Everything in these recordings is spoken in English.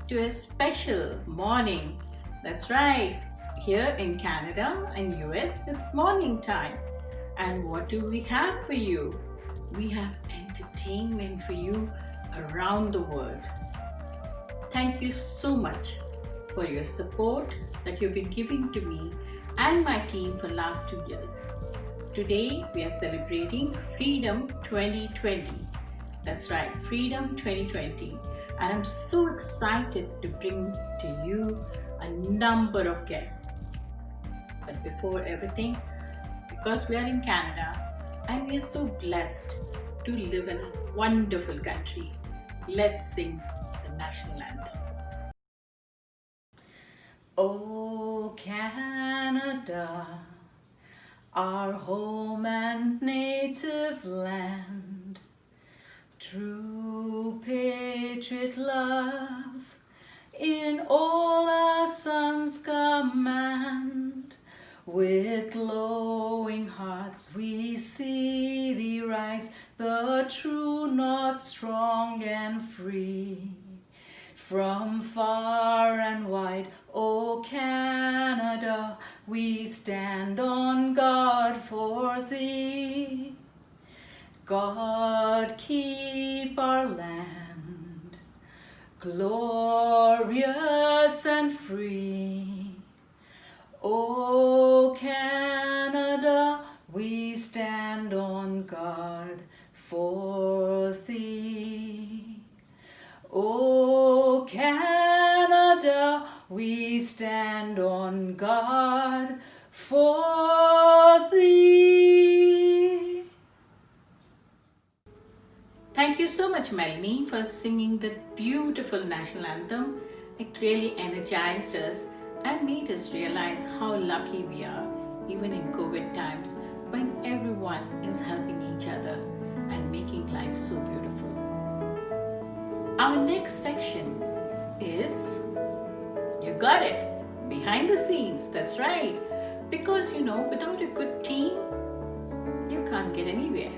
to a special morning. That's right. Here in Canada and US, it's morning time. And what do we have for you? We have entertainment for you around the world. Thank you so much for your support that you've been giving to me and my team for last 2 years. Today we are celebrating Freedom 2020. That's right, Freedom 2020. And I'm so excited to bring to you a number of guests. But before everything, because we are in Canada and we are so blessed to live in a wonderful country, let's sing the national anthem. Oh Canada, our home and native land, true patriot love in all our sons command. With glowing hearts we see thee rise, the true North strong and free. From far and wide, O Canada, we stand on guard for thee. God keep our land glorious and free. O Canada, we stand on guard for thee. O Canada, we stand on guard for thee. Thank you so much, Melanie, for singing that beautiful national anthem. It really energized us and made us realize how lucky we are, even in COVID times, when everyone is helping each other and making life so beautiful. Our next section is, you got it, behind the scenes. That's right. Because without a good team, you can't get anywhere.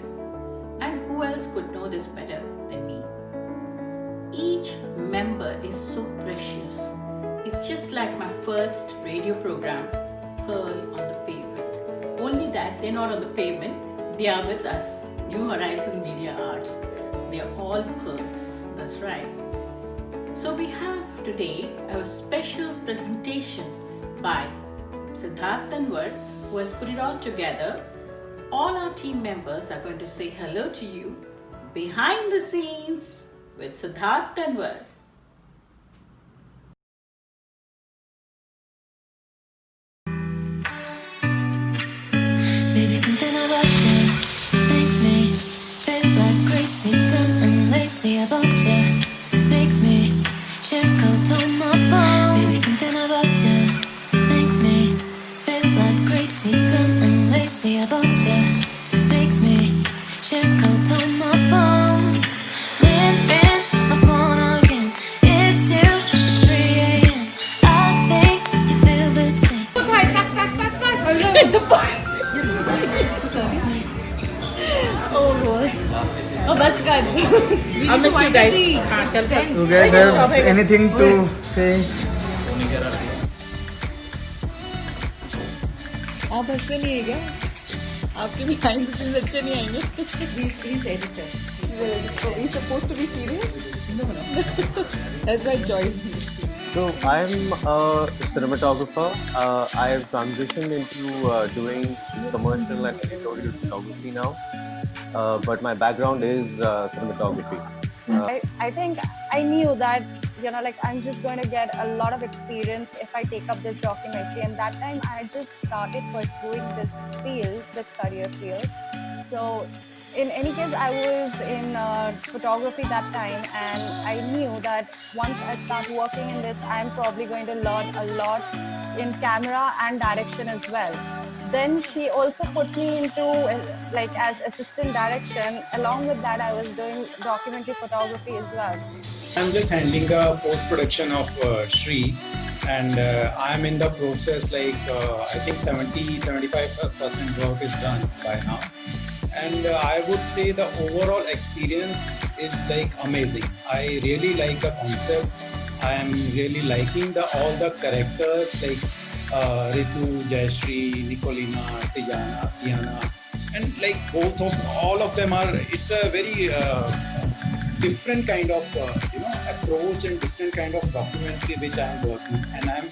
And who else could know this better than me? Each member is so precious. It's just like my first radio program, Pearl on the Pavement. Only that they're not on the pavement, they are with us, New Horizon Media Arts. They are all pearls. That's right. So we have today a special presentation by Siddharth Tanwar, who has put it all together. All our team members are going to say hello to you behind the scenes with Siddharth Tanwar. Baby, something about you makes me feel like crazy, dumb and lazy about you. Makes me check out on my phone. Baby, something about you makes me feel like crazy, dumb and lazy about you. Makes me check out on my phone. Ring my phone again. It's you. It's 3 a.m. I think you feel this thing. Oh boy. Oh, bus card. I'll miss you guys. You guys have anything to say? आप बस में नहीं है क्या? आपके भी behind the scenes अच्छे नहीं आएंगे. Please edit it. Are we supposed to be serious? No. That's my choice. So I'm a cinematographer. I've transitioned into doing commercial and editorial photography now. But my background is cinematography. I think I knew that I'm just going to get a lot of experience if I take up this documentary, and that time I just started pursuing this field, this career field. So in any case, I was in photography that time, and I knew that once I start working in this, I'm probably going to learn a lot in camera and direction as well. Then she also put me into as assistant direction. Along with that, I was doing documentary photography as well. I'm just handling the post-production of Shri, and I'm in the process, I think 70-75% work is done by now. And I would say the overall experience is amazing. I really like the concept. I am really liking all the characters like Ritu, Jayashree, Nicolina, Tijana, Tiana, and like all of them are. It's a very different kind of approach and different kind of documentary which I am working, and I'm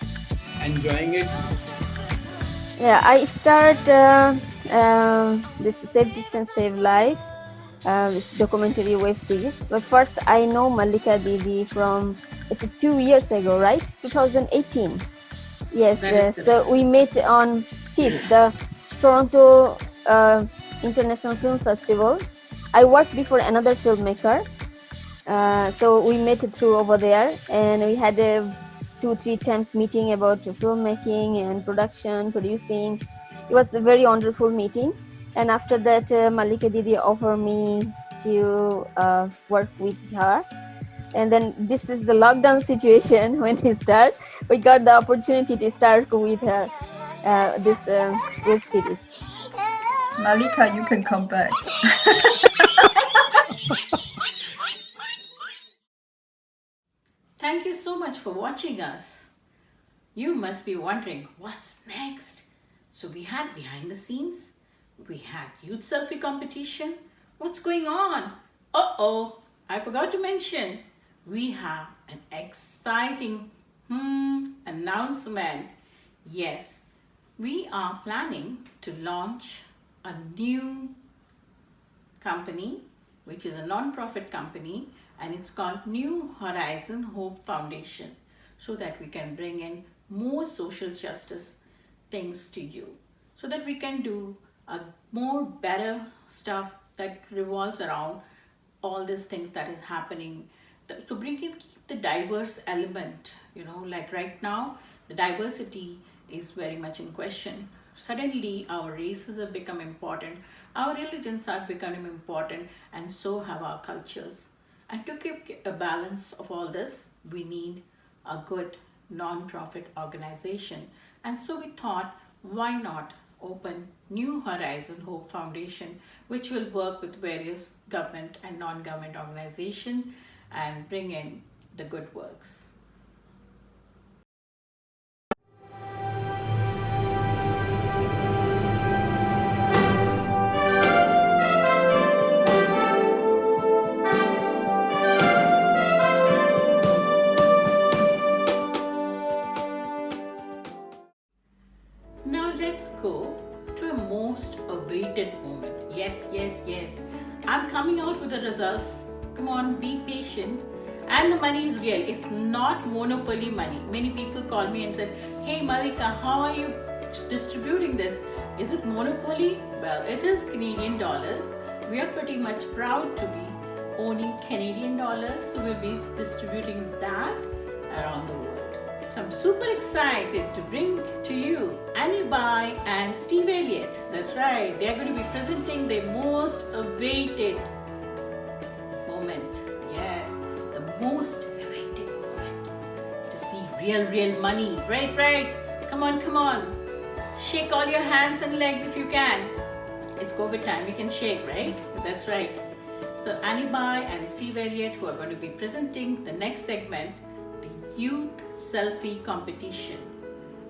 enjoying it. Yeah, I start this Save Distance Save Life, this documentary web series. But first, I know Malika Didi from, it's 2 years ago, right? 2018. Yes, so we met on TIFF, the Toronto International Film Festival. I worked before another filmmaker, so we met through over there, and we had a 2-3 times meeting about filmmaking and production, producing. It was a very wonderful meeting. And after that, Malika Didi offered me to work with her. And then this is the lockdown situation when we start. We got the opportunity to start with her this web series. Malika, you can come back. Thank you so much for watching us. You must be wondering, what's next? So we had behind the scenes, we had youth selfie competition. What's going on? Uh-oh, I forgot to mention, we have an exciting announcement. Yes, we are planning to launch a new company, which is a non-profit company, and it's called New Horizon Hope Foundation, so that we can bring in more social justice things to you, so that we can do a more better stuff that revolves around all these things that is happening, to bring in, keep the diverse element, like right now the diversity is very much in question. Suddenly our races have become important, our religions are becoming important, and so have our cultures. And to keep a balance of all this, we need a good non-profit organization. And so we thought, why not open New Horizon Hope Foundation, which will work with various government and non-government organizations and bring in the good works. Now let's go to a most awaited moment. Yes, yes, yes. I'm coming out with the results. Come on, be patient. And the money is real. It's not monopoly money. Many people call me and said, "Hey Malika, how are you distributing this? Is it monopoly?" Well, it is Canadian dollars. We are pretty much proud to be owning Canadian dollars, so we'll be distributing that around the world. So I'm super excited to bring to you Annie Bai and Steve Elliott. That's right, they're going to be presenting their most awaited moment. Yes, the most awaited moment to see real money. Right. Come on. Shake all your hands and legs if you can. It's COVID time, you can shake, right? That's right. So Annie Bai and Steve Elliott, who are going to be presenting the next segment, the Youth Selfie Competition.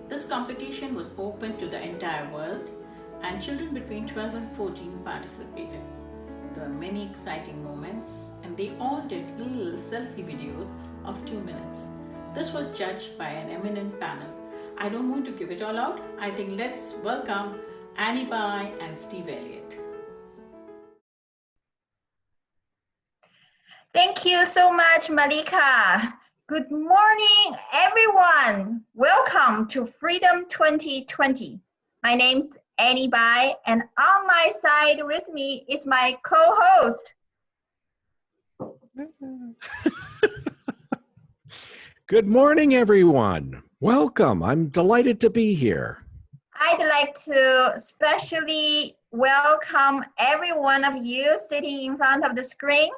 This competition was open to the entire world, and children between 12 and 14 participated. There were many exciting moments, and they all did little selfie videos of 2 minutes. This was judged by an eminent panel. I don't want to give it all out. I think let's welcome Annie Bai and Steve Elliott. Thank you so much, Malika. Good morning, everyone. Welcome to Freedom 2020. My name's Annie Bai, and on my side with me is my co-host. Good morning, everyone. Welcome. I'm delighted to be here. I'd like to especially welcome every one of you sitting in front of the screen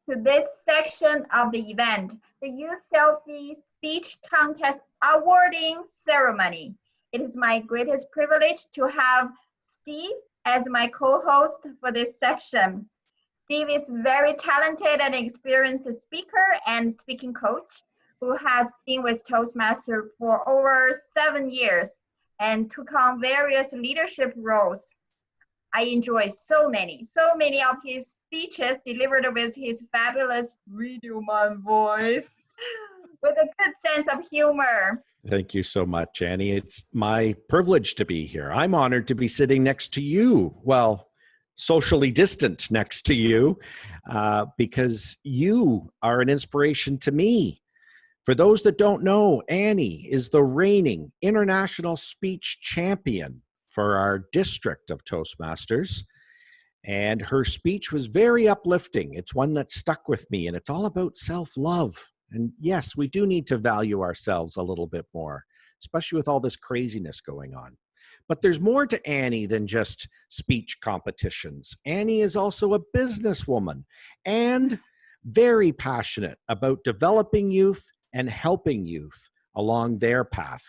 to this section of the event, the Youth Selfie Speech Contest Awarding Ceremony. It is my greatest privilege to have Steve as my co-host for this section. Steve is very talented and experienced speaker and speaking coach who has been with Toastmaster for over 7 years and took on various leadership roles. I enjoy so many of his speeches delivered with his fabulous radio man voice with a good sense of humor. Thank you so much, Annie. It's my privilege to be here. I'm honored to be sitting next to you. Well, socially distant next to you, because you are an inspiration to me. For those that don't know, Annie is the reigning international speech champion for our district of Toastmasters. And her speech was very uplifting. It's one that stuck with me, and it's all about self-love. And yes, we do need to value ourselves a little bit more, especially with all this craziness going on. But there's more to Annie than just speech competitions. Annie is also a businesswoman and very passionate about developing youth and helping youth along their path.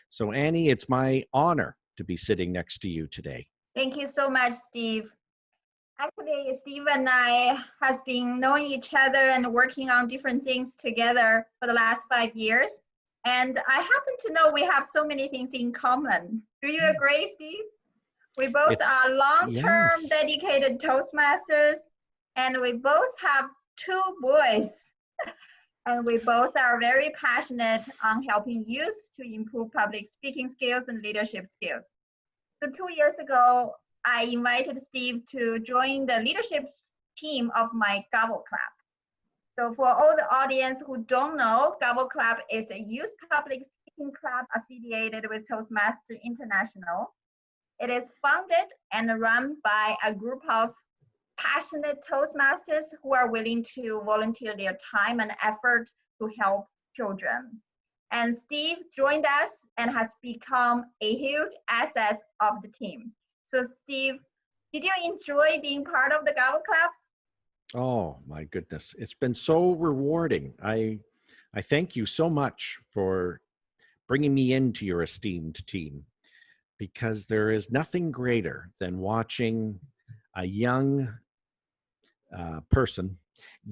So Annie, it's my honor to be sitting next to you today. Thank you so much, Steve. Actually, Steve and I has been knowing each other and working on different things together for the last 5 years. And I happen to know we have so many things in common. Do you agree, Steve? We both are long-term dedicated Toastmasters, and we both have 2 boys. And we both are very passionate on helping youth to improve public speaking skills and leadership skills. So 2 years ago, I invited Steve to join the leadership team of my Gavel Club. So for all the audience who don't know, Gavel Club is a youth public speaking club affiliated with Toastmasters International. It is founded and run by a group of passionate Toastmasters who are willing to volunteer their time and effort to help children. And Steve joined us and has become a huge asset of the team. So Steve, did you enjoy being part of the Gavel Club? Oh my goodness. It's been so rewarding. I thank you so much for bringing me into your esteemed team, because there is nothing greater than watching a young person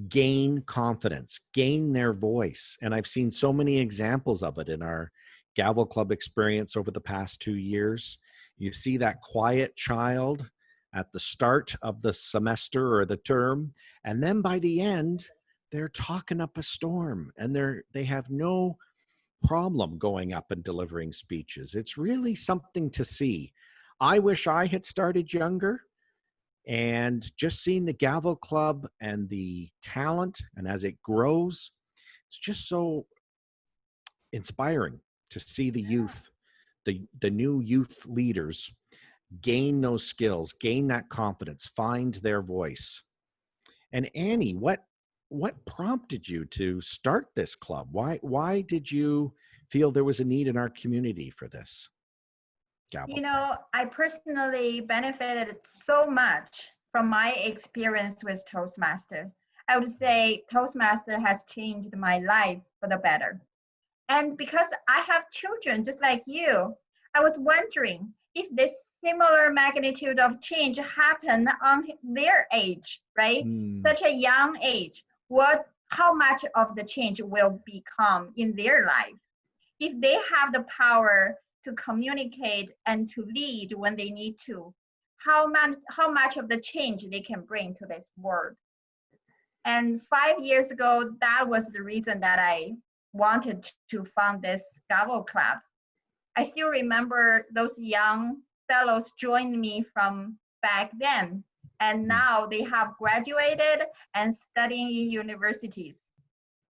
gain confidence, gain their voice. And I've seen so many examples of it in our Gavel Club experience over the past 2 years. You see that quiet child at the start of the semester or the term, and then by the end, they're talking up a storm, and they have no problem going up and delivering speeches. It's really something to see. I wish I had started younger, and just seeing the Gavel Club and the talent, and as it grows, it's just so inspiring to see the youth, the new youth leaders gain those skills, gain that confidence, find their voice. And Annie, what prompted you to start this club? Why did you feel there was a need in our community for this? Gavel. You know, I personally benefited so much from my experience with Toastmaster. I would say Toastmaster has changed my life for the better. And because I have children just like you, I was wondering if this similar magnitude of change happened on their age, right? Such a young age, how much of the change will become in their life? If they have the power to communicate and to lead when they need to, how much of the change they can bring to this world? And 5 years ago, that was the reason that I wanted to found this Gavel Club. I still remember those young fellows joined me from back then, and now they have graduated and studying in universities.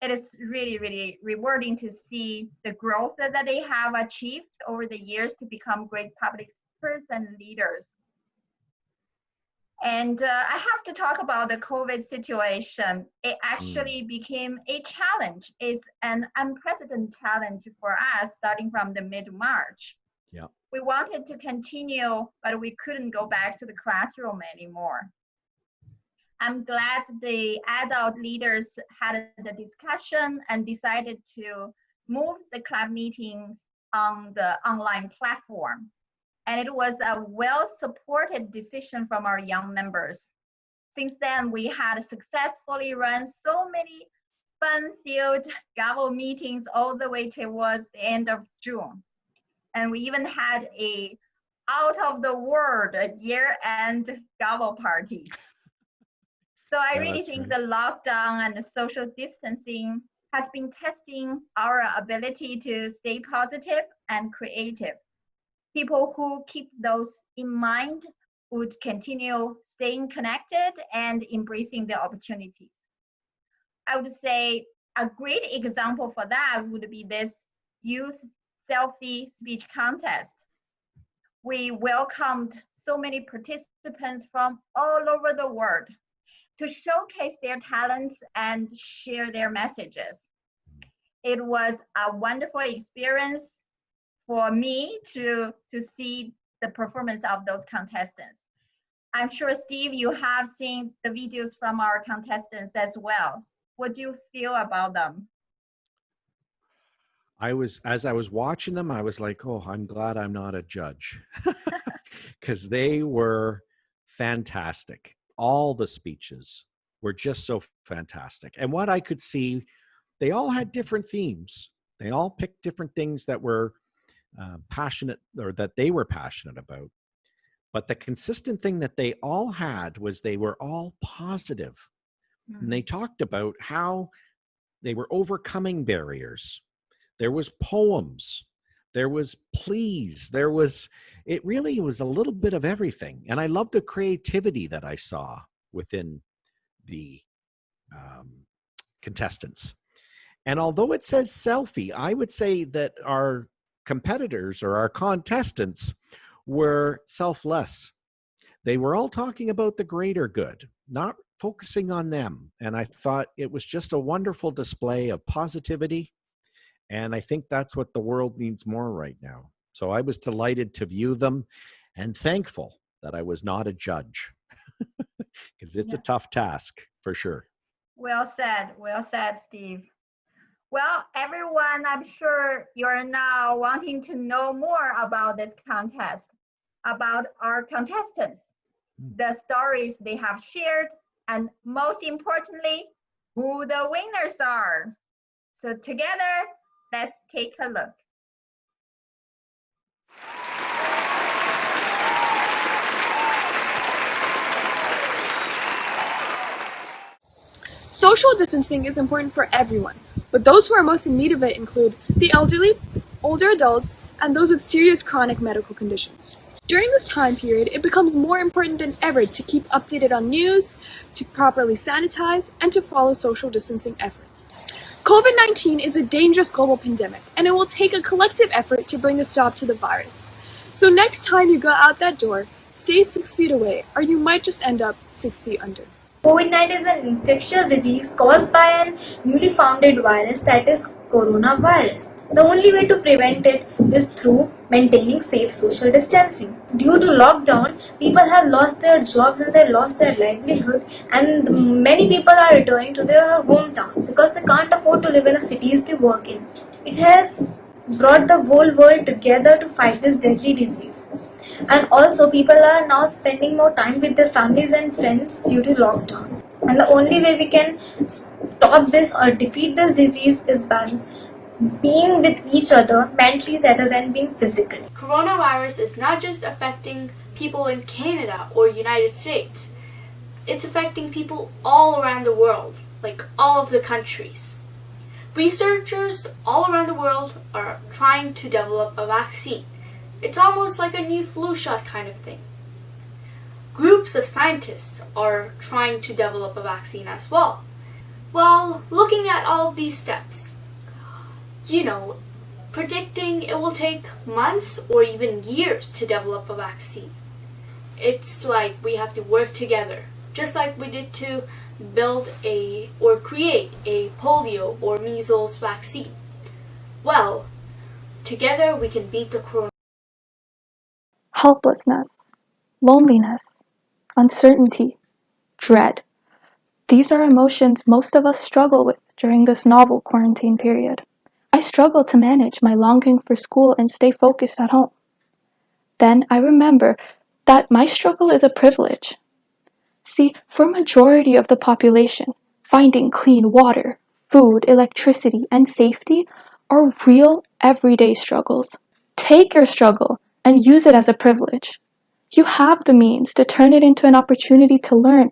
It is really, really rewarding to see the growth that they have achieved over the years to become great public speakers and leaders. And I have to talk about the COVID situation. It actually became a challenge. It's an unprecedented challenge for us starting from the mid-March. Yeah. We wanted to continue, but we couldn't go back to the classroom anymore. I'm glad the adult leaders had the discussion and decided to move the club meetings on the online platform. And it was a well-supported decision from our young members. Since then, we had successfully run so many fun-filled gavel meetings all the way towards the end of June. And we even had a out of the world year-end gavel party. So I really think the lockdown and the social distancing has been testing our ability to stay positive and creative. People who keep those in mind would continue staying connected and embracing the opportunities. I would say a great example for that would be this youth selfie speech contest. We welcomed so many participants from all over the world to showcase their talents and share their messages. It was a wonderful experience for me to see the performance of those contestants. I'm sure, Steve, you have seen the videos from our contestants as well. What do you feel about them? As I was watching them, I was like, oh, I'm glad I'm not a judge, because they were fantastic. All the speeches were just so fantastic. And what I could see, they all had different themes. They all picked different things that were passionate, or that they were passionate about. But the consistent thing that they all had was they were all positive. And they talked about how they were overcoming barriers. There was poems, there was pleas, it really was a little bit of everything. And I love the creativity that I saw within the contestants. And although it says selfie, I would say that our competitors or our contestants were selfless. They were all talking about the greater good, not focusing on them. And I thought it was just a wonderful display of positivity. And I think that's what the world needs more right now. So I was delighted to view them and thankful that I was not a judge, because it's a tough task for sure. Well said, Steve. Well, everyone, I'm sure you're now wanting to know more about this contest, about our contestants, the stories they have shared, and most importantly, who the winners are. So together, let's take a look. Social distancing is important for everyone, but those who are most in need of it include the elderly, older adults, and those with serious chronic medical conditions. During this time period, it becomes more important than ever to keep updated on news, to properly sanitize, and to follow social distancing efforts. COVID-19 is a dangerous global pandemic, and it will take a collective effort to bring a stop to the virus. So next time you go out that door, stay 6 feet away, or you might just end up 6 feet under. COVID-19 is an infectious disease caused by an newly founded virus, that is coronavirus. The only way to prevent it is through maintaining safe social distancing. Due to lockdown, people have lost their jobs and they lost their livelihood, and many people are returning to their hometown because they can't afford to live in the cities they work in. It has brought the whole world together to fight this deadly disease. And also, people are now spending more time with their families and friends due to lockdown. And the only way we can stop this or defeat this disease is by being with each other mentally rather than being physically. Coronavirus is not just affecting people in Canada or United States. It's affecting people all around the world, like all of the countries. Researchers all around the world are trying to develop a vaccine. It's almost like a new flu shot kind of thing. Groups of scientists are trying to develop a vaccine as well. Well, looking at all of these steps, predicting it will take months or even years to develop a vaccine. It's like we have to work together, just like we did to build or create a polio or measles vaccine. Well, together we can beat the corona. Helplessness, loneliness, uncertainty, dread. These are emotions most of us struggle with during this novel quarantine period. I struggle to manage my longing for school and stay focused at home. Then I remember that my struggle is a privilege. See, for a majority of the population, finding clean water, food, electricity, and safety are real everyday struggles. Take your struggle and use it as a privilege. You have the means to turn it into an opportunity to learn,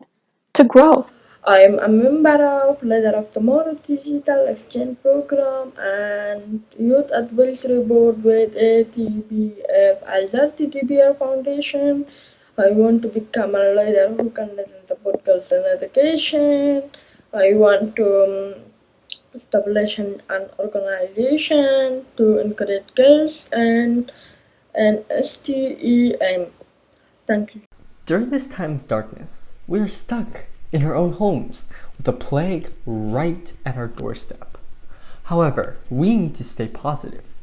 to grow. I am a member of Leader of Tomorrow Digital Exchange Program and Youth Advisory Board with ATBF. I just TTBR Foundation. I want to become a leader who can lead and support girls in education. I want to establish an organization to encourage girls and STEM. Thank you. During this time of darkness, we are stuck in our own homes with the plague right at our doorstep. However, we need to stay positive.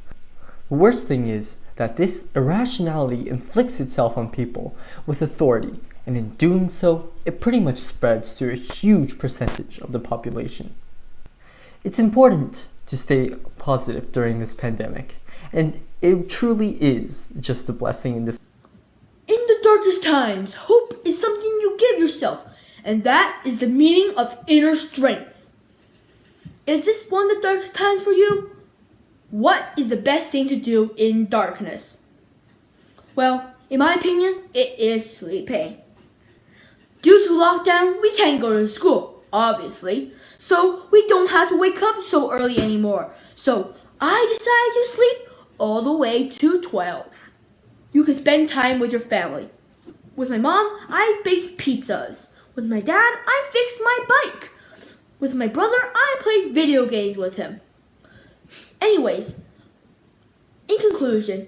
The worst thing is that this irrationality inflicts itself on people with authority, and in doing so, it pretty much spreads to a huge percentage of the population. It's important to stay positive during this pandemic, and it truly is just a blessing in this. In the darkest times, hope is something you give yourself, and that is the meaning of inner strength. Is this one of the darkest times for you? What is the best thing to do in darkness? Well, in my opinion, it is sleeping. Due to lockdown, we can't go to school, obviously, so we don't have to wake up so early anymore. So I decided to sleep all the way to 12. You can spend time with your family. With my mom, I baked pizzas. With my dad, I fixed my bike. With my brother, I played video games with him. Anyways, in conclusion,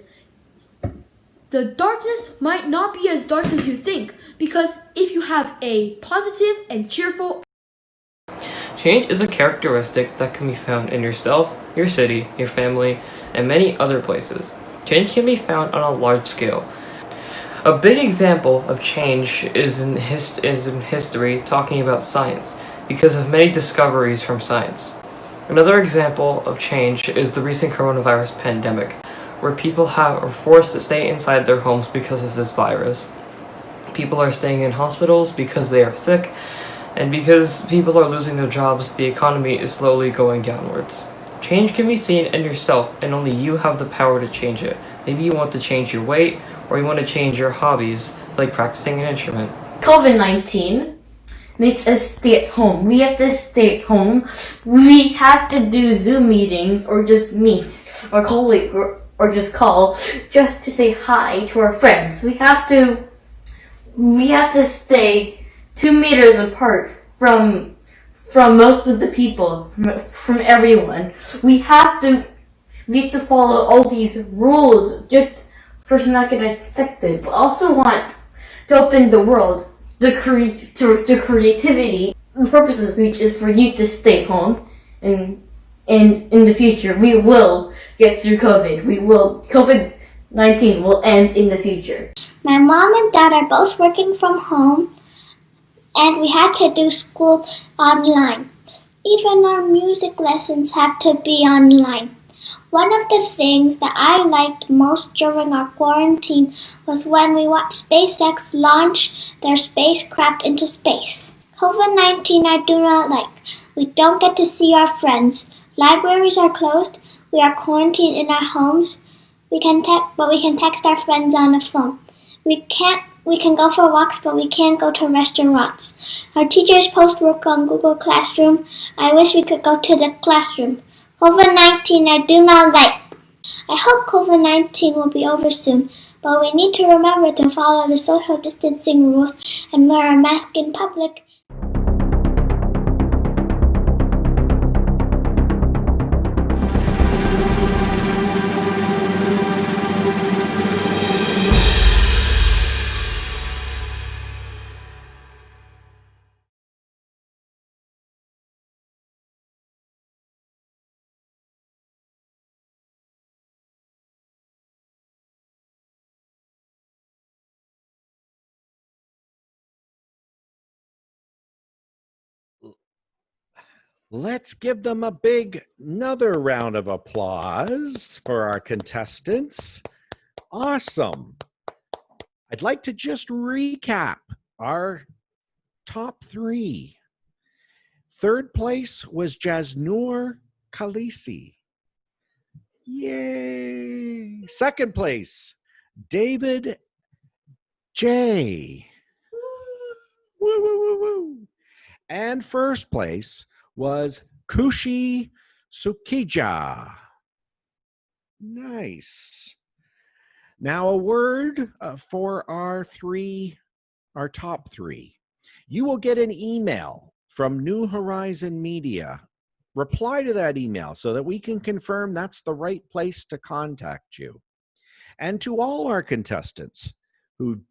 the darkness might not be as dark as you think, because if you have a positive and cheerful. Change is a characteristic that can be found in yourself, your city, your family, and many other places. Change can be found on a large scale. A big example of change is in history, talking about science, because of many discoveries from science. Another example of change is the recent coronavirus pandemic, where people are forced to stay inside their homes because of this virus. People are staying in hospitals because they are sick, and because people are losing their jobs, the economy is slowly going downwards. Change can be seen in yourself, and only you have the power to change it. Maybe you want to change your weight, or you want to change your hobbies, like practicing an instrument. COVID-19 makes us stay at home. We have to stay at home. We have to do Zoom meetings, or just meets, or just call, just to say hi to our friends. We have to stay 2 meters apart from most of the people, from everyone. We have to follow all these rules just for not getting infected. But also want to open the world to creativity. The purpose of speech is for you to stay home, and in the future we will get through COVID. COVID-19 will end in the future. My mom and dad are both working from home, and we had to do school online. Even our music lessons have to be online. One of the things that I liked most during our quarantine was when we watched SpaceX launch their spacecraft into space. COVID-19 I do not like. We don't get to see our friends. Libraries are closed. We are quarantined in our homes. But we can text our friends on the phone. We can go for walks, but we can't go to restaurants. Our teachers post work on Google Classroom. I wish we could go to the classroom. COVID-19 I do not like. I hope COVID-19 will be over soon, but we need to remember to follow the social distancing rules and wear a mask in public. Let's give them another round of applause for our contestants. Awesome. I'd like to just recap our top three. Third place was Jasnoor Khalisi. Yay! Second place, David J. Woo, woo, woo, woo. And first place was Kushi Sukija. Nice. Now a word for our top three. You will get an email from New Horizon Media. Reply to that email so that we can confirm that's the right place to contact you. And to all our contestants who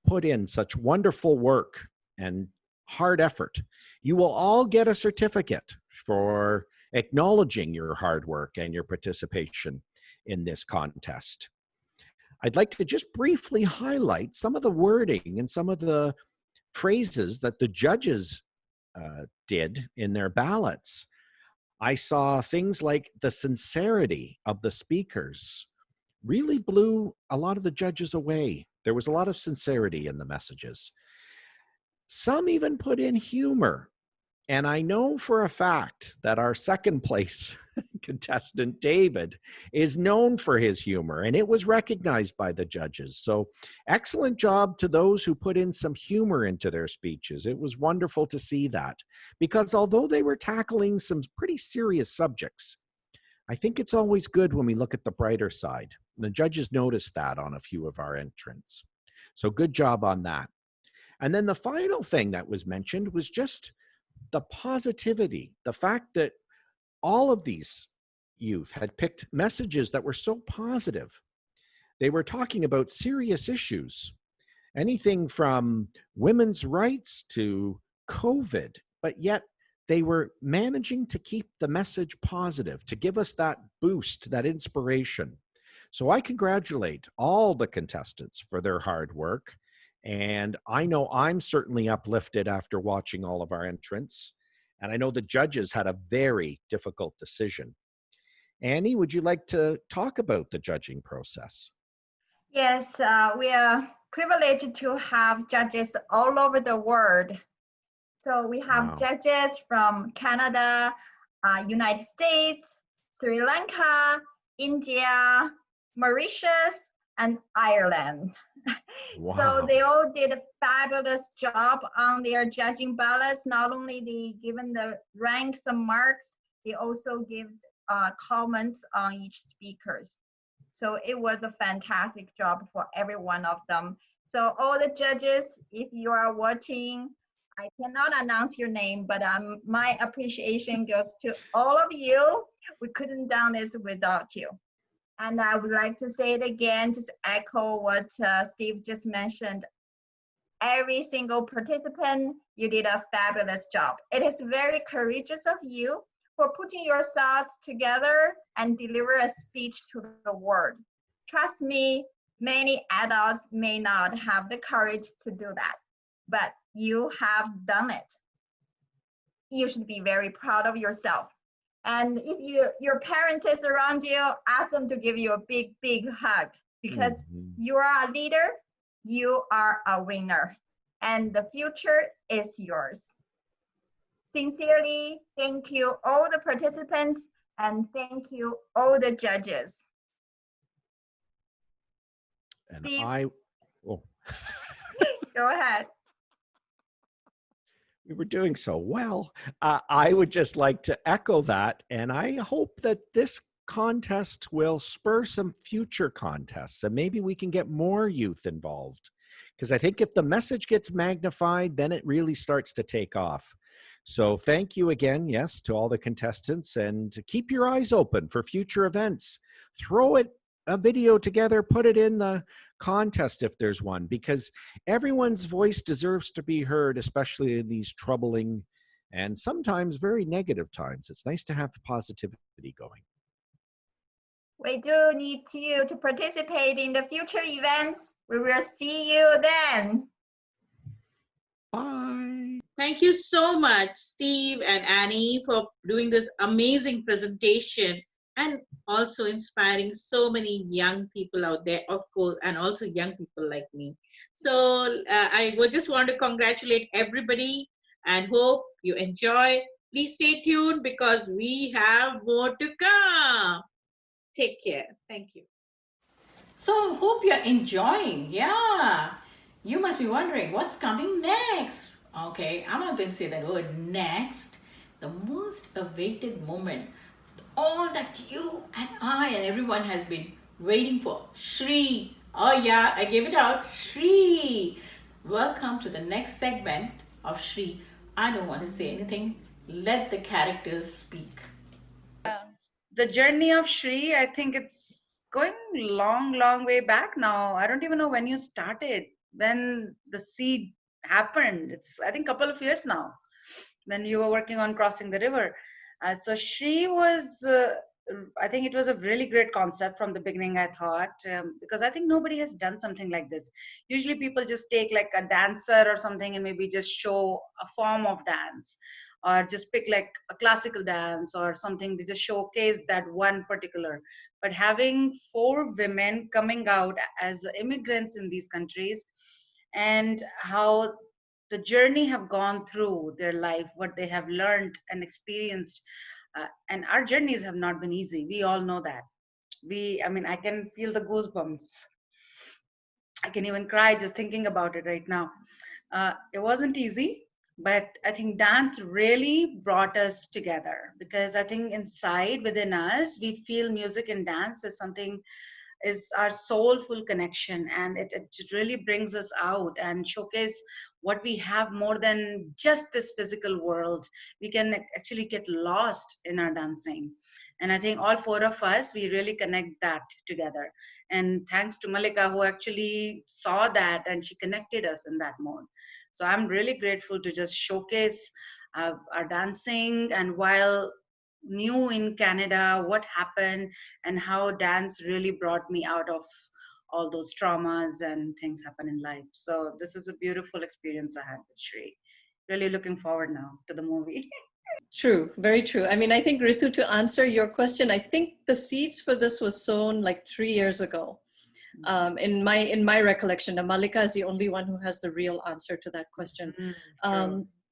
put in such wonderful work and hard effort, you will all get a certificate for acknowledging your hard work and your participation in this contest. I'd like to just briefly highlight some of the wording and some of the phrases that the judges did in their ballots. I saw things like the sincerity of the speakers really blew a lot of the judges away. There was a lot of sincerity in the messages. Some even put in humor. And I know for a fact that our second place contestant, David, is known for his humor, and it was recognized by the judges. So excellent job to those who put in some humor into their speeches. It was wonderful to see that, because although they were tackling some pretty serious subjects, I think it's always good when we look at the brighter side. The judges noticed that on a few of our entrants. So good job on that. And then the final thing that was mentioned was just the positivity, the fact that all of these youth had picked messages that were so positive. They were talking about serious issues, anything from women's rights to COVID, but yet they were managing to keep the message positive, to give us that boost, that inspiration. So I congratulate all the contestants for their hard work. And I know I'm certainly uplifted after watching all of our entrants. And I know the judges had a very difficult decision. Annie, would you like to talk about the judging process? Yes, we are privileged to have judges all over the world. So we have judges from Canada, United States, Sri Lanka, India, Mauritius, and Ireland. Wow. So they all did a fabulous job on their judging ballots. Not only they given the ranks and marks, they also give comments on each speakers. So it was a fantastic job for every one of them. So all the judges, if you are watching, I cannot announce your name, but my appreciation goes to all of you. We couldn't done this without you. And I would like to say it again, just echo what Steve just mentioned. Every single participant, you did a fabulous job. It is very courageous of you for putting your thoughts together and deliver a speech to the world. Trust me, many adults may not have the courage to do that, but you have done it. You should be very proud of yourself. And if your parents is around you, ask them to give you a big, big hug, because you are a leader, you are a winner, and the future is yours. Sincerely, thank you all the participants, and thank you all the judges. And Steve, oh. Go ahead. We were doing so well. I would just like to echo that, and I hope that this contest will spur some future contests, and maybe we can get more youth involved. Because I think if the message gets magnified, then it really starts to take off. So thank you again, yes, to all the contestants, and keep your eyes open for future events. Throw a video together, put it in the contest if there's one, because everyone's voice deserves to be heard, especially in these troubling and sometimes very negative times. It's nice to have the positivity going. We do need you to participate in the future events. We will see you then. Bye. Thank you so much, Steve and Annie, for doing this amazing presentation and also inspiring so many young people out there, of course, and also young people like me. So I would just want to congratulate everybody and hope you enjoy Please stay tuned because we have more to come. Take care. Thank you. So, hope you're enjoying. Yeah. You must be wondering what's coming next. Okay, I'm not going to say that word next. The most awaited moment. All that you and I and everyone has been waiting for. Shri. Oh, yeah, I gave it out. Shri. Welcome to the next segment of Shri. I don't want to say anything. Let the characters speak. The journey of Shri, I think it's going long way back now. I don't even know when you started, when the seed happened. It's, I think, couple of years now, when you were working on crossing the river. So Shri was, I think it was a really great concept from the beginning, I thought, because I think nobody has done something like this. Usually people just take like a dancer or something and maybe just show a form of dance, or just pick like a classical dance or something. They just showcase that one particular. But having 4 women coming out as immigrants in these countries, and how the journey have gone through their life, what they have learned and experienced, and our journeys have not been easy. We all know that. I mean, I can feel the goosebumps. I can even cry just thinking about it right now. It wasn't easy, but I think dance really brought us together, because I think inside within us, we feel music and dance is something, is our soulful connection, and it really brings us out and showcase what we have more than just this physical world. We can actually get lost in our dancing, and I think all 4 of us, we really connect that together. And thanks to Malika, who actually saw that and she connected us in that mode. So I'm really grateful to just showcase our dancing. And while new in Canada, what happened and how dance really brought me out of all those traumas and things happen in life. So this is a beautiful experience I had with Shri. Really looking forward now to the movie. True, very true. I mean, I think Ritu, to answer your question, I think the seeds for this was sown like 3 years ago. In my recollection, now Malika is the only one who has the real answer to that question.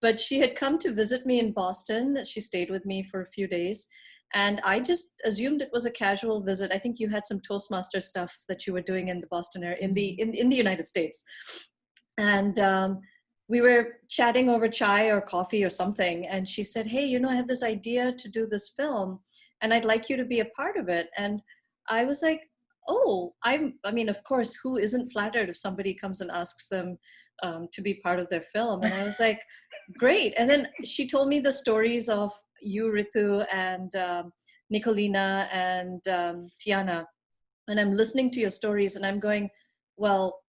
But she had come to visit me in Boston. She stayed with me for a few days, and I just assumed it was a casual visit. I think you had some Toastmaster stuff that you were doing in the Boston area, in the United States, and we were chatting over chai or coffee or something, and she said, "Hey, you know, I have this idea to do this film, and I'd like you to be a part of it." And I was like, "Oh, I mean, of course, who isn't flattered if somebody comes and asks them to be part of their film?" And I was like, "Great." And then she told me the stories of you, Ritu, and Nicolina, and Tiana. And I'm listening to your stories, and I'm going, well,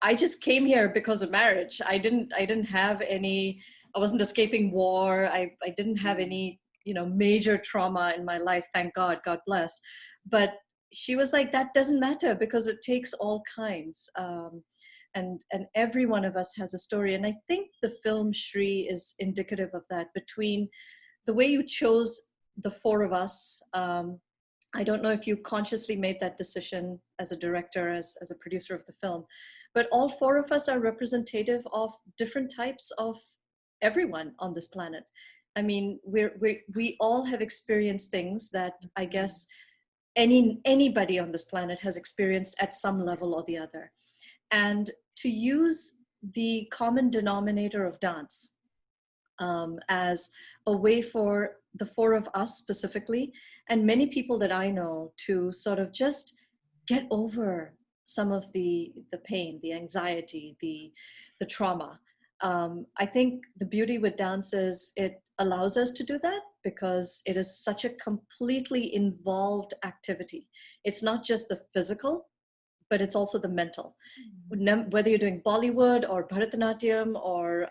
I just came here because of marriage. I didn't have any, I wasn't escaping war. I didn't have any, major trauma in my life. Thank God, God bless. But she was like, that doesn't matter, because it takes all kinds. And every one of us has a story. And I think the film Shri is indicative of that, between the way you chose the 4 of us. I don't know if you consciously made that decision as a director, as a producer of the film, but all 4 of us are representative of different types of everyone on this planet. I mean, we all have experienced things that I guess anybody on this planet has experienced at some level or the other. And to use the common denominator of dance as a way for the 4 of us specifically, and many people that I know, to sort of just get over some of the pain, the anxiety, the trauma. I think the beauty with dance is it allows us to do that, because it is such a completely involved activity. It's not just the physical, but it's also the mental. Whether you're doing Bollywood or Bharatanatyam or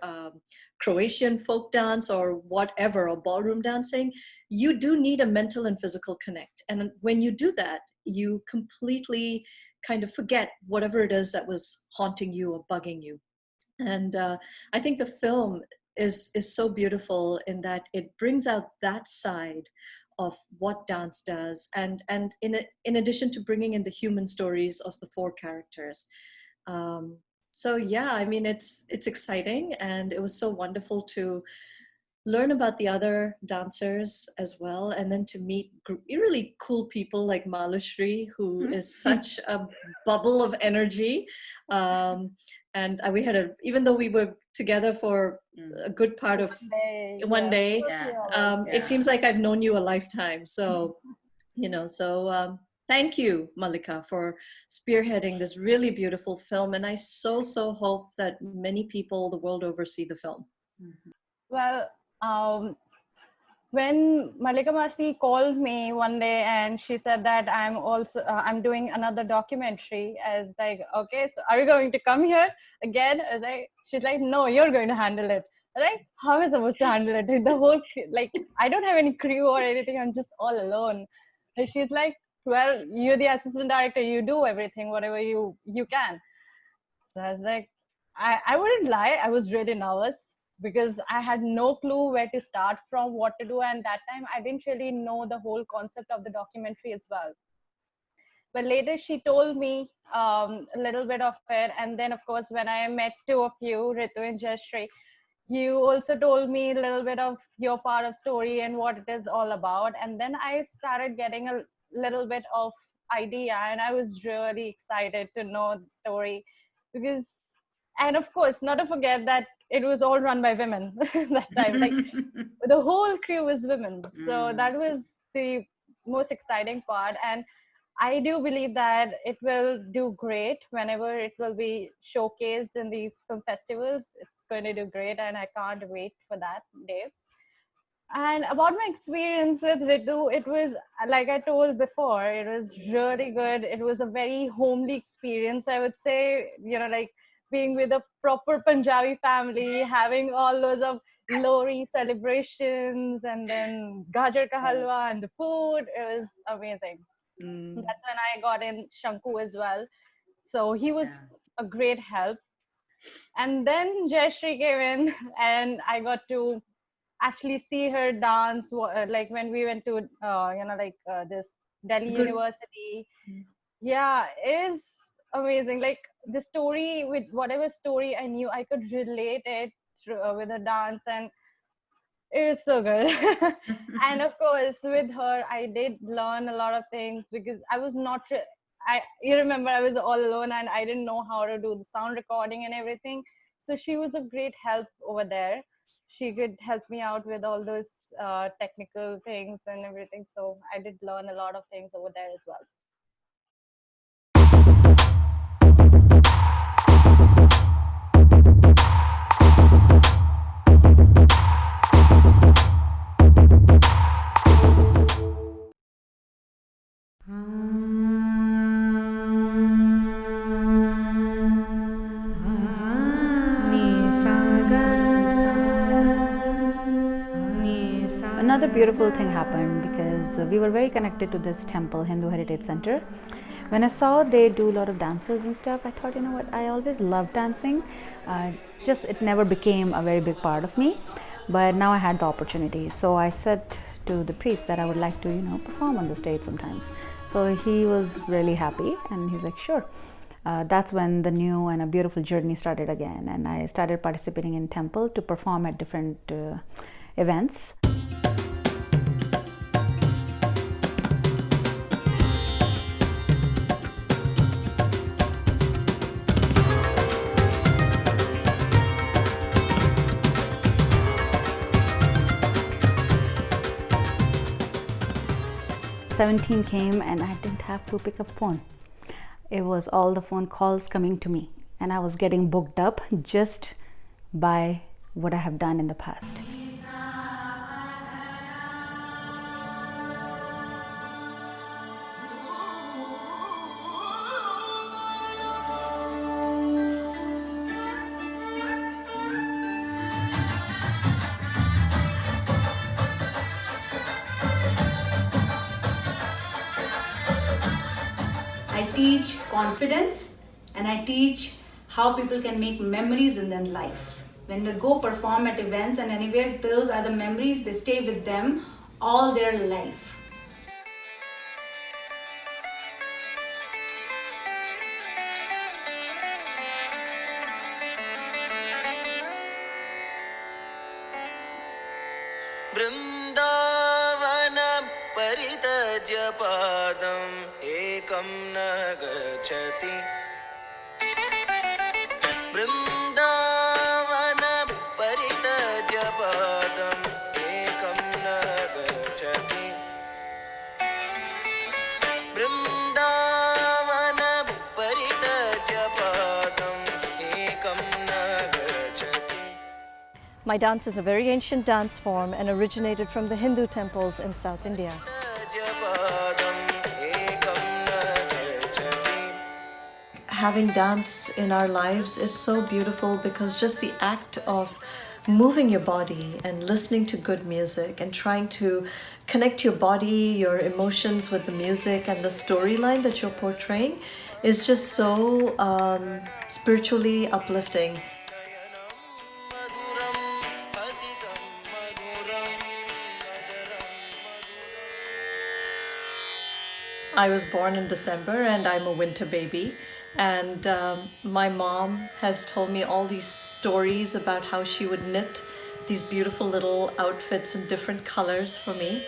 Croatian folk dance or whatever, or ballroom dancing, you do need a mental and physical connect. And when you do that, you completely kind of forget whatever it is that was haunting you or bugging you. And I think the film is so beautiful in that it brings out that side of what dance does, and in addition to bringing in the human stories of the 4 characters. So yeah, I mean, it's exciting, and it was so wonderful to learn about the other dancers as well, and then to meet really cool people like Malushri, who is such a bubble of energy. And we had even though we were together for a good part of one day, it seems like I've known you a lifetime. So, thank you, Malika, for spearheading this really beautiful film. And I so hope that many people the world over see the film. Well, when Malika Masi called me one day and she said that I'm doing another documentary, as like, okay, so are you going to come here again? She's like, no, you're going to handle it. Like, how am I supposed to handle it? The whole, like, I don't have any crew or anything. I'm just all alone. And she's like, well, you're the assistant director. You do everything, whatever you can. So I was like, I wouldn't lie. I was really nervous because I had no clue where to start from, what to do. And that time I didn't really know the whole concept of the documentary as well. But later she told me a little bit of it. And then, of course, when I met two of you, Ritu and Jayashree, you also told me a little bit of your part of story and what it is all about. And then I started getting a little bit of idea, and I was really excited to know the story because, and of course, not to forget that it was all run by women that time. Like the whole crew was women. So that was the most exciting part. And I do believe that it will do great whenever it will be showcased in the film festivals. It's going to do great, and I can't wait for that day. And about my experience with Ritu, it was, like I told before, it was really good. It was a very homely experience, I would say, like being with a proper Punjabi family, having all those of Lori celebrations, and then gajar ka halwa and the food. It was amazing. That's when I got in Shanku as well. So he was a great help. And then Jayashree came in and I got to actually see her dance, like when we went to, this Delhi University. Yeah, it is amazing. Like the story, with whatever story I knew, I could relate it through, with her dance, and it is so good. And of course, with her, I did learn a lot of things because I was not. You remember, I was all alone and I didn't know how to do the sound recording and everything. So she was a great help over there. She could help me out with all those technical things and everything. So I did learn a lot of things over there as well. Another beautiful thing happened because we were very connected to this temple, Hindu Heritage Center. When I saw they do a lot of dances and stuff, I thought, you know what, I always loved dancing. Just it never became a very big part of me, but now I had the opportunity. So I said to the priest that I would like to, perform on the stage sometimes. So he was really happy and he's like, sure. That's when the new and a beautiful journey started again, and I started participating in temple to perform at different events. '17 came and I didn't have to pick up phone. It was all the phone calls coming to me, and I was getting booked up just by what I have done in the past. 'I teach confidence, and I teach how people can make memories in their life. When they go perform at events and anywhere, those are the memories, they stay with them all their life. पादम् एकं न गच्छति वृन्दावन परितज्य पादम् एकं न गच्छति वृन्दावन परितज्य पादम् एकं न गच्छति. My dance is a very ancient dance form and originated from the Hindu temples in South India. Having dance in our lives is so beautiful because just the act of moving your body and listening to good music and trying to connect your body, your emotions with the music and the storyline that you're portraying is just so spiritually uplifting. I was born in December and I'm a winter baby. And my mom has told me all these stories about how she would knit these beautiful little outfits in different colors for me.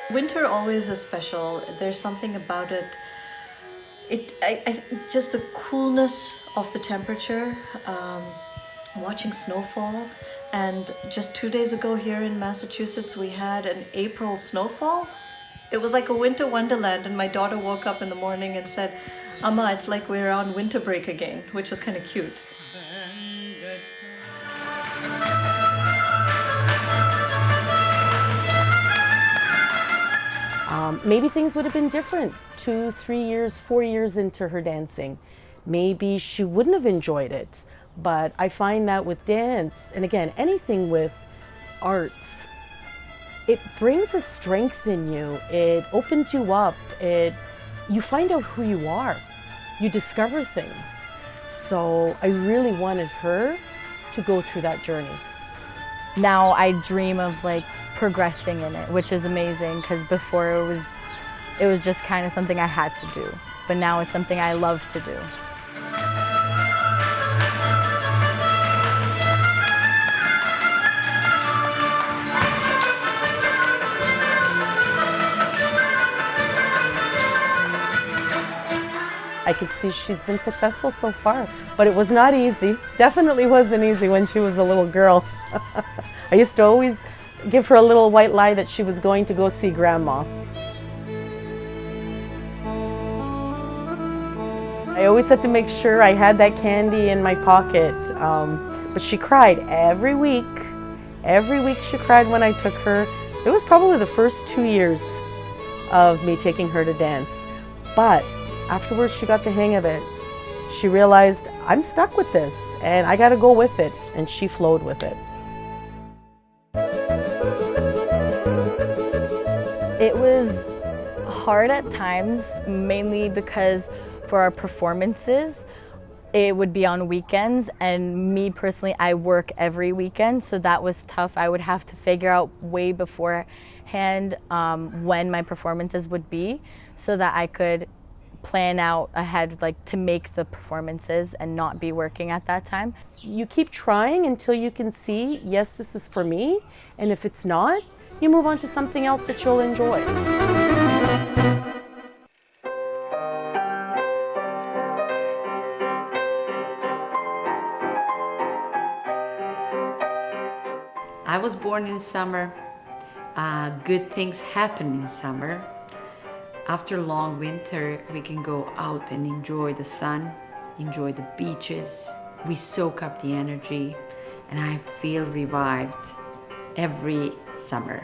Winter always is special. There's something about it. Just the coolness of the temperature. Watching snowfall, and just 2 days ago here in Massachusetts we had an April snowfall. It was like a winter wonderland, and my daughter woke up in the morning and said, "Amma, it's like we're on winter break again," which was kind of cute. Maybe things would have been different 2, 3 years, 4 years into her dancing. Maybe she wouldn't have enjoyed it. But I find that with dance, and again, anything with arts, it brings a strength in you. It opens you up. You find out who you are. You discover things. So I really wanted her to go through that journey. Now I dream of like progressing in it, which is amazing, because before it was just kind of something I had to do. But now it's something I love to do. I could see she's been successful so far, but it was not easy. Definitely wasn't easy when she was a little girl. I used to always give her a little white lie that she was going to go see Grandma. I always had to make sure I had that candy in my pocket, but she cried every week. Every week she cried when I took her. It was probably the first 2 years of me taking her to dance, but afterwards she got the hang of it. She realized, I'm stuck with this and I gotta go with it, and she flowed with it. It was hard at times, mainly because for our performances, it would be on weekends, and me personally, I work every weekend, so that was tough. I would have to figure out way beforehand when my performances would be, so that I could plan out ahead, like to make the performances and not be working at that time. You keep trying until you can see, yes, this is for me, and if it's not, you move on to something else that you'll enjoy. I was born in summer. Good things happen in summer. After long winter, we can go out and enjoy the sun, enjoy the beaches. We soak up the energy, and I feel revived every summer.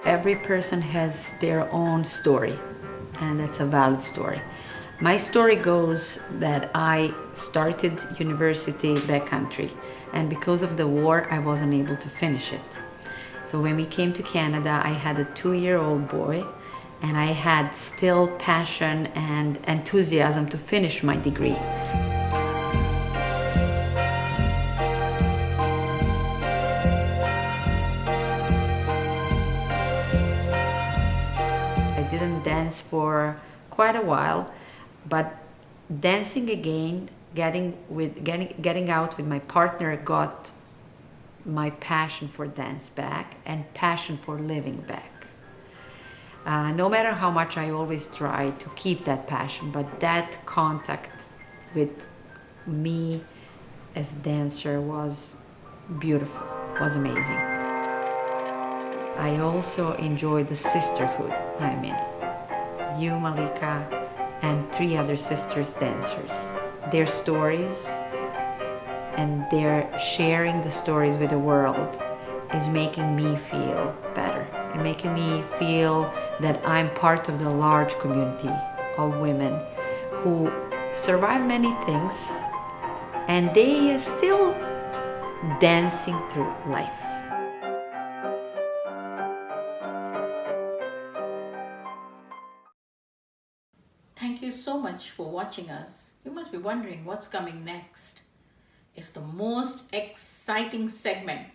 Every person has their own story, and that's a valid story. My story goes that I started university backcountry, and because of the war, I wasn't able to finish it. So when we came to Canada, I had a 2-year-old boy, and I had still passion and enthusiasm to finish my degree. I didn't dance for quite a while, but dancing again getting out with my partner got my passion for dance back and passion for living back. No matter how much I always try to keep that passion, but that contact with me as a dancer was beautiful, was amazing. I also enjoy the sisterhood I'm in. You, Malika, and 3 other sisters dancers. Their stories and their sharing the stories with the world is making me feel better and making me feel that I'm part of the large community of women who survive many things and they are still dancing through life. Thank you so much for watching us. You must be wondering what's coming next. It's the most exciting segment.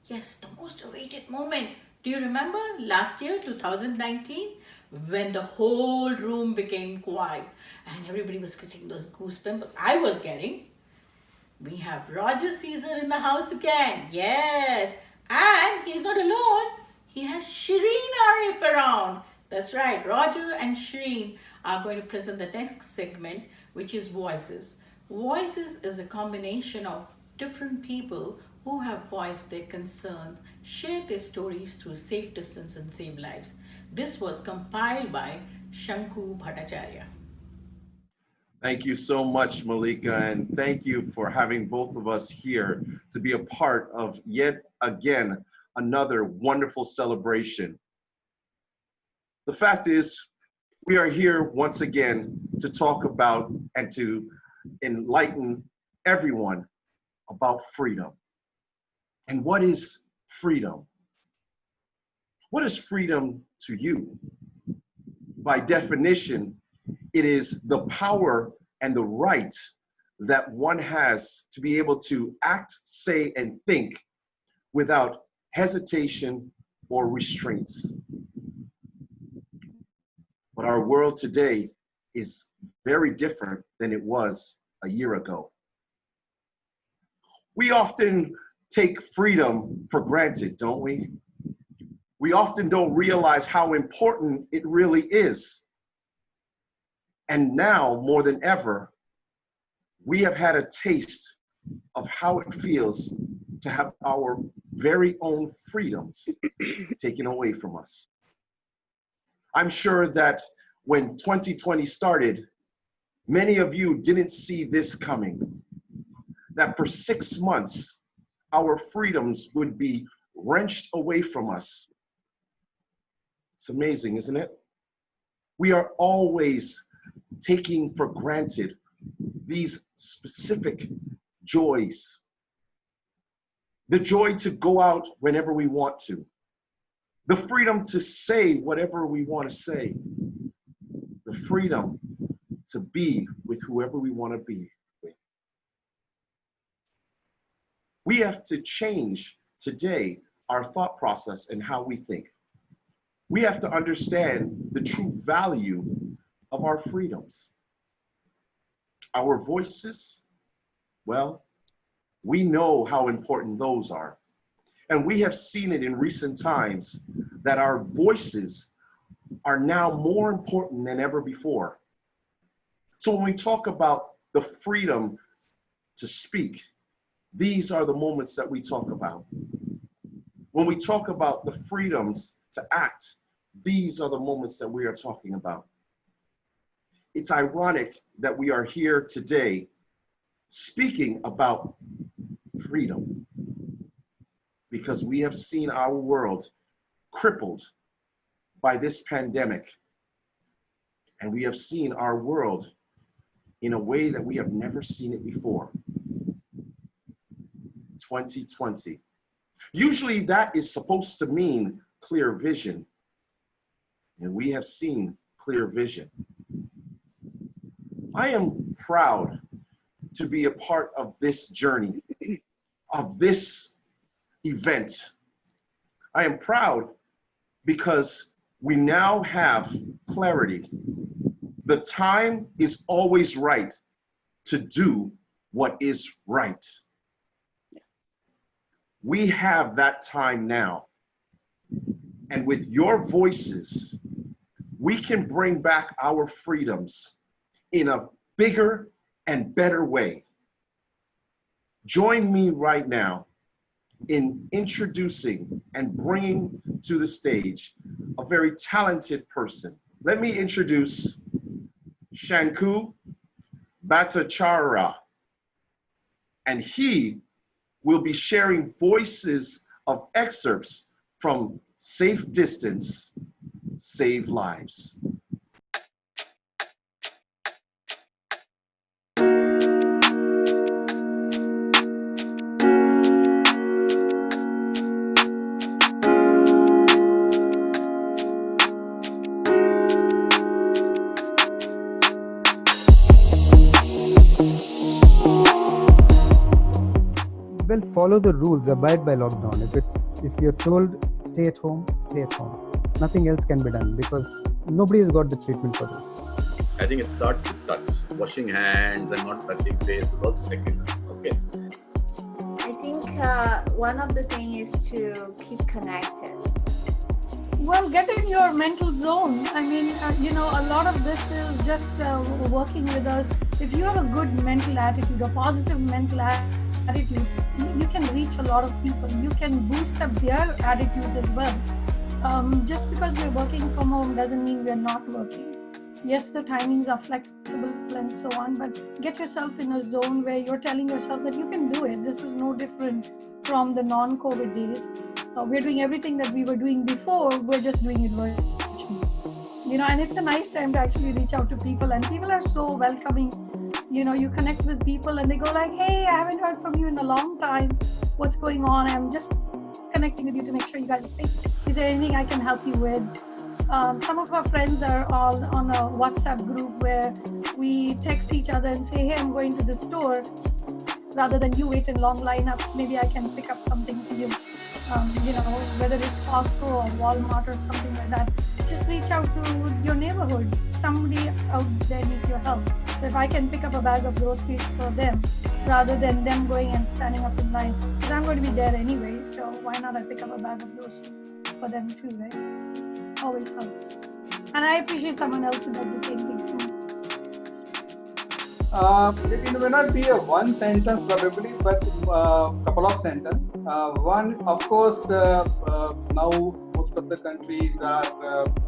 Yes, the most awaited moment. Do you remember last year, 2019, when the whole room became quiet and everybody was getting those goosebumps I was getting? We have Roger Caesar in the house again. Yes. And he's not alone. He has Shireen Arif around. That's right. Roger and Shireen are going to present the next segment, which is Voices. Voices is a combination of different people who have voiced their concerns, shared their stories through safe distance and save lives. This was compiled by Shanku Bhattacharya. Thank you so much, Malika, and thank you for having both of us here to be a part of yet again another wonderful celebration. The fact is, we are here once again to talk about and to enlighten everyone about freedom. And what is freedom? What is freedom to you? By definition, it is the power and the right that one has to be able to act, say, and think without hesitation or restraints. But our world today is very different than it was a year ago. We often take freedom for granted, don't we? We often don't realize how important it really is. And now, more than ever, we have had a taste of how it feels to have our very own freedoms taken away from us. I'm sure that when 2020 started, many of you didn't see this coming, that for 6 months, our freedoms would be wrenched away from us. It's amazing, isn't it? We are always taking for granted these specific joys. The joy to go out whenever we want to. The freedom to say whatever we want to say. The freedom to be with whoever we want to be with. We have to change today our thought process and how we think. We have to understand the true value of our freedoms. Our voices, well, we know how important those are. And we have seen it in recent times that our voices are now more important than ever before. So when we talk about the freedom to speak, these are the moments that we talk about. When we talk about the freedoms to act, these are the moments that we are talking about. It's ironic that we are here today speaking about freedom because we have seen our world crippled by this pandemic. And we have seen our world in a way that we have never seen it before. 2020. Usually that is supposed to mean clear vision. And we have seen clear vision. I am proud to be a part of this journey, of this event. I am proud because we now have clarity. The time is always right to do what is right. We have that time now. And with your voices, we can bring back our freedoms in a bigger and better way. Join me right now in introducing and bringing to the stage a very talented person. Let me introduce Shanku Bhattacharya, and he will be sharing voices of excerpts from Safe Distance, Save Lives. Well, follow the rules, abide by lockdown. If you're told stay at home, stay at home. Nothing else can be done because nobody has got the treatment for this. I think it starts with touch. Washing hands and not touching face is also second. Okay. I think one of the things is to keep connected. Well, get in your mental zone. I mean, a lot of this is just working with us. If you have a good mental attitude, a positive mental attitude, you can reach a lot of people. You can boost up their attitudes as well. Just because we're working from home doesn't mean we're not working. Yes, the timings are flexible and so on, but get yourself in a zone where you're telling yourself that you can do it. This is no different from the non-COVID days. We're doing everything that we were doing before, we're just doing it virtually. And it's a nice time to actually reach out to people, and people are so welcoming. You connect with people and they go like, hey, I haven't heard from you in a long time. What's going on? I'm just connecting with you to make sure you guys are safe. Is there anything I can help you with? Some of our friends are all on a WhatsApp group where we text each other and say, hey, I'm going to the store. Rather than you wait in long lineups, maybe I can pick up something for you. Whether it's Costco or Walmart or something like that. Just reach out to your neighborhood. Somebody out there needs your help. So if I can pick up a bag of groceries for them, rather than them going and standing up in line, because I'm going to be there anyway, so why not I pick up a bag of groceries for them too, right? Always helps. And I appreciate someone else who does the same thing for me. It may not be a one sentence probably, but couple of sentences. One, of course, now most of the countries are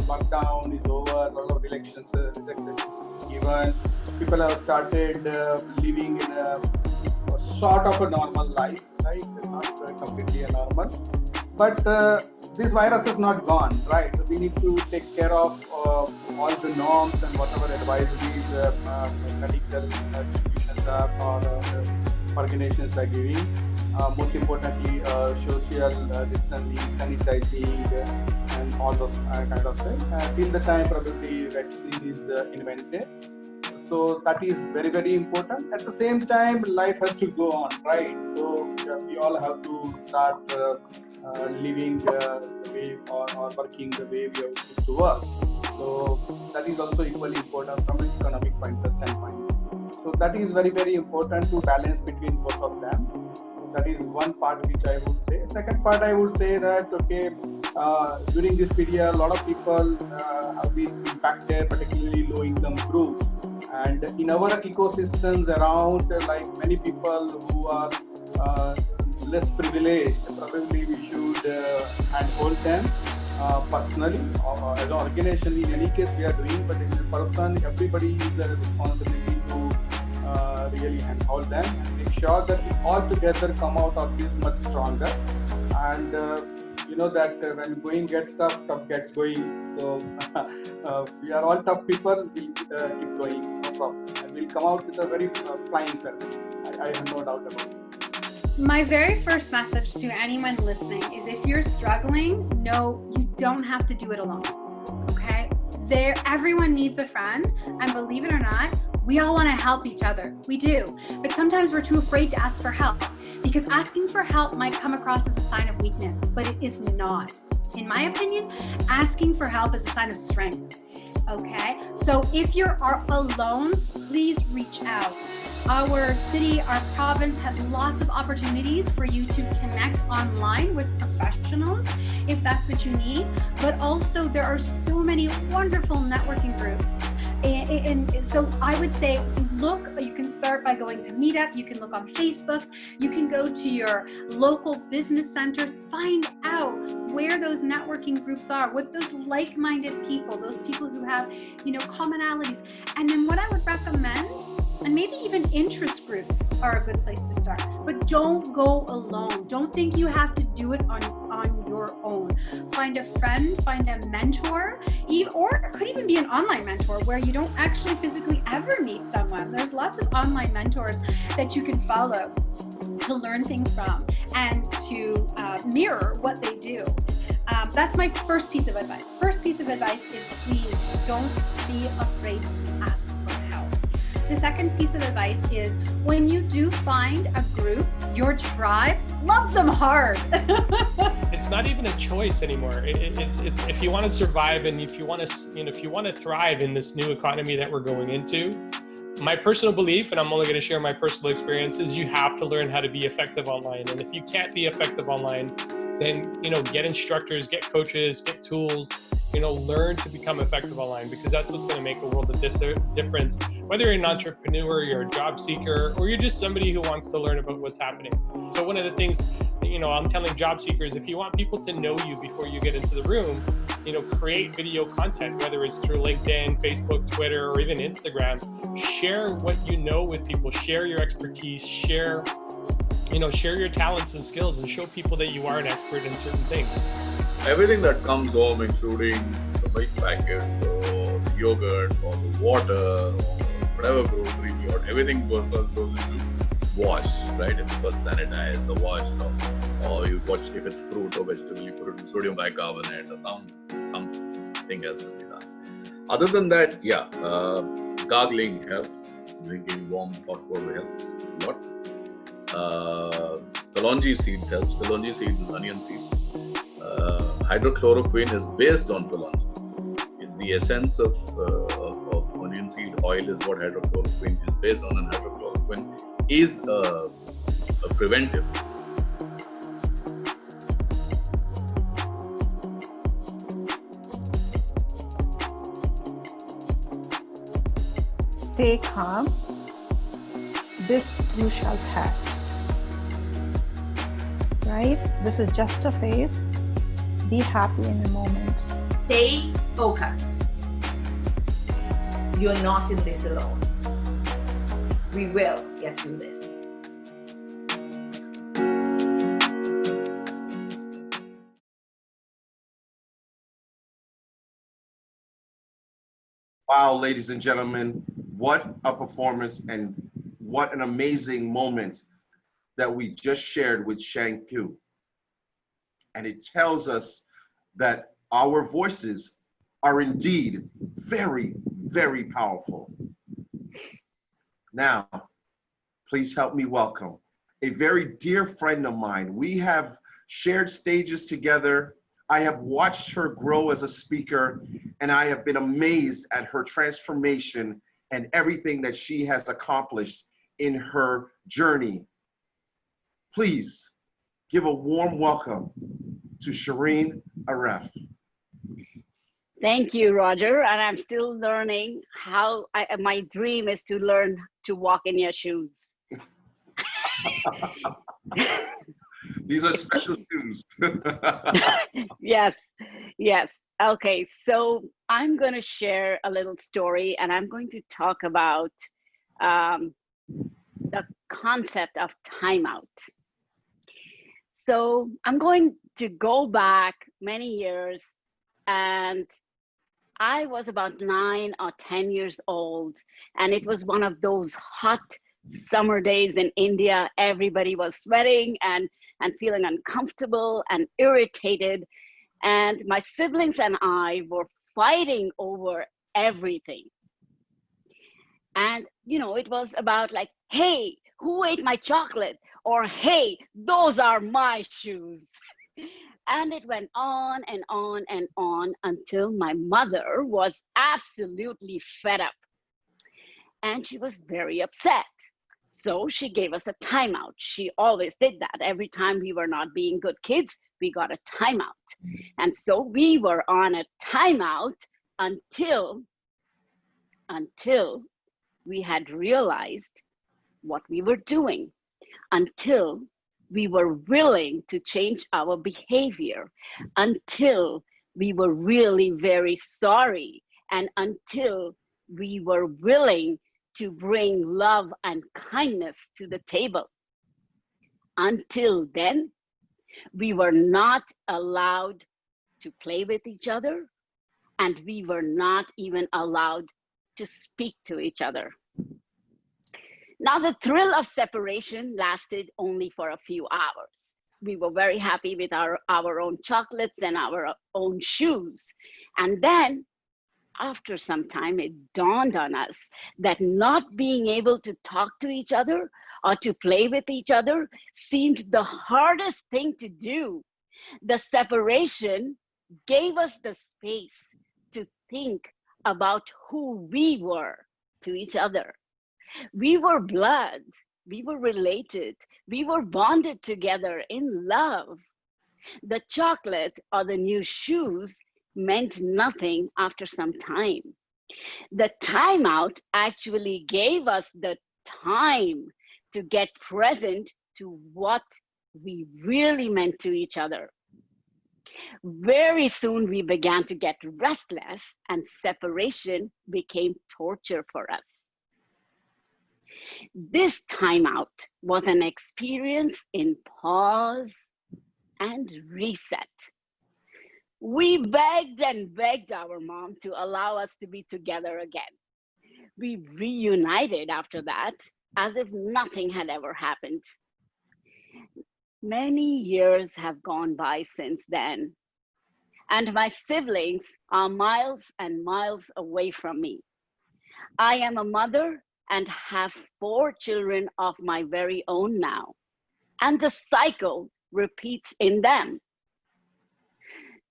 lockdown is over, a lot of elections given. People have started living in a sort of a normal life, right? Not completely a normal. But this virus is not gone, right? So we need to take care of all the norms and whatever advisories medical institutions are or organizations are giving. Most importantly, social distancing, sanitizing, and all those kind of things. Till the time probably vaccine is invented. So that is very, very important. At the same time, life has to go on, right? So we all have to start living the way or working the way we are supposed to work. So that is also equally important from an economic standpoint. So that is very, very important to balance between both of them. That is one part which I would say. Second part, I would say that, okay, during this period, a lot of people have been impacted, particularly low-income groups. And in our ecosystems around, like many people who are less privileged, probably we should handhold them personally or as an organization. In any case, we are doing, but as a person, everybody is a responsibility to really handhold them and make sure that we all together come out of this much stronger. And that when going gets tough gets going. So we are all tough people. We'll keep going, no problem, and we'll come out with a very flying color. I have no doubt about it. My very first message to anyone listening is if you're struggling, no, you don't have to do it alone. Okay? Everyone needs a friend, and believe it or not, we all want to help each other. We do. But sometimes we're too afraid to ask for help because asking for help might come across as a sign of weakness, but it is not. In my opinion, asking for help is a sign of strength. Okay? So if you are alone, please reach out. Our city, our province has lots of opportunities for you to connect online with professionals if that's what you need. But also there are so many wonderful networking groups. And so I would say, look, you can start by going to Meetup, you can look on Facebook, you can go to your local business centers, find out where those networking groups are, with those like-minded people, those people who have, commonalities. And then what I would recommend, and maybe even interest groups are a good place to start, but don't go alone. Don't think you have to do it on your own. Find a friend, find a mentor, or it could even be an online mentor where you don't actually physically ever meet someone. There's lots of online mentors that you can follow to learn things from and to mirror what they do. That's my first piece of advice. First piece of advice is please don't be afraid to ask for help. The second piece of advice is when you do find a group, your tribe, love them hard. It's not even a choice anymore. It's if you want to survive and if you want to thrive in this new economy that we're going into. My personal belief, and I'm only going to share my personal experience, is you have to learn how to be effective online. And if you can't be effective online, then get instructors, get coaches, get tools. Learn to become effective online, because that's what's going to make a world of difference. Whether you're an entrepreneur, you're a job seeker, or you're just somebody who wants to learn about what's happening. So one of the things, I'm telling job seekers, if you want people to know you before you get into the room, create video content, whether it's through LinkedIn, Facebook, Twitter, or even Instagram. Share what you know with people. Share your expertise. Share your talents and skills, and show people that you are an expert in certain things. Everything that comes home, including the milk packets or the yogurt or the water or whatever grocery you got, everything first goes into wash, right? It's first sanitized or washed, or you watch if it's fruit or vegetable, you put it in sodium bicarbonate or something has to be done. Other than that, gargling helps. Drinking warm hot water helps a lot. Kalonji seeds helps. Kalonji seeds is onion seeds. Hydrochloroquine is based on kalonji. The essence of onion seed oil is what hydrochloroquine is based on, and hydrochloroquine is a preventive. Stay calm. This too shall pass. Right? This is just a phase. Be happy in the moment. Stay focused. You're not in this alone. We will get through this. Wow, ladies and gentlemen, what a performance and what an amazing moment that we just shared with Shanku. And it tells us that our voices are indeed very, very powerful. Now, please help me welcome a very dear friend of mine. We have shared stages together. I have watched her grow as a speaker, and I have been amazed at her transformation and everything that she has accomplished in her journey. Please give a warm welcome to Shireen Aref. Thank you, Roger. And I'm still learning how my dream is to learn to walk in your shoes. These are special shoes. Yes, yes. Okay, so I'm going to share a little story, and I'm going to talk about the concept of timeout. So I'm going to go back many years, and I was about 9 or 10 years old, and it was one of those hot summer days in India. Everybody was sweating and feeling uncomfortable and irritated. And my siblings and I were fighting over everything. And, it was about like, hey, who ate my chocolate? Or, hey, those are my shoes. And it went on and on and on until my mother was absolutely fed up. And she was very upset. So she gave us a timeout. She always did that. Every time we were not being good kids, we got a timeout. And so we were on a timeout until we had realized what we were doing, until we were willing to change our behavior, until we were really very sorry, and until we were willing to bring love and kindness to the table. Until then, we were not allowed to play with each other, and we were not even allowed to speak to each other. Now, the thrill of separation lasted only for a few hours. We were very happy with our own chocolates and our own shoes. And then, after some time, it dawned on us that not being able to talk to each other or to play with each other seemed the hardest thing to do. The separation gave us the space to think about who we were to each other. We were blood, we were related, we were bonded together in love. The chocolate or the new shoes meant nothing after some time. The timeout actually gave us the time to get present to what we really meant to each other. Very soon we began to get restless, and separation became torture for us. This timeout was an experience in pause and reset. We begged and begged our mom to allow us to be together again. We reunited after that as if nothing had ever happened. Many years have gone by since then, and my siblings are miles and miles away from me. I am a mother and have 4 children of my very own now, and the cycle repeats in them.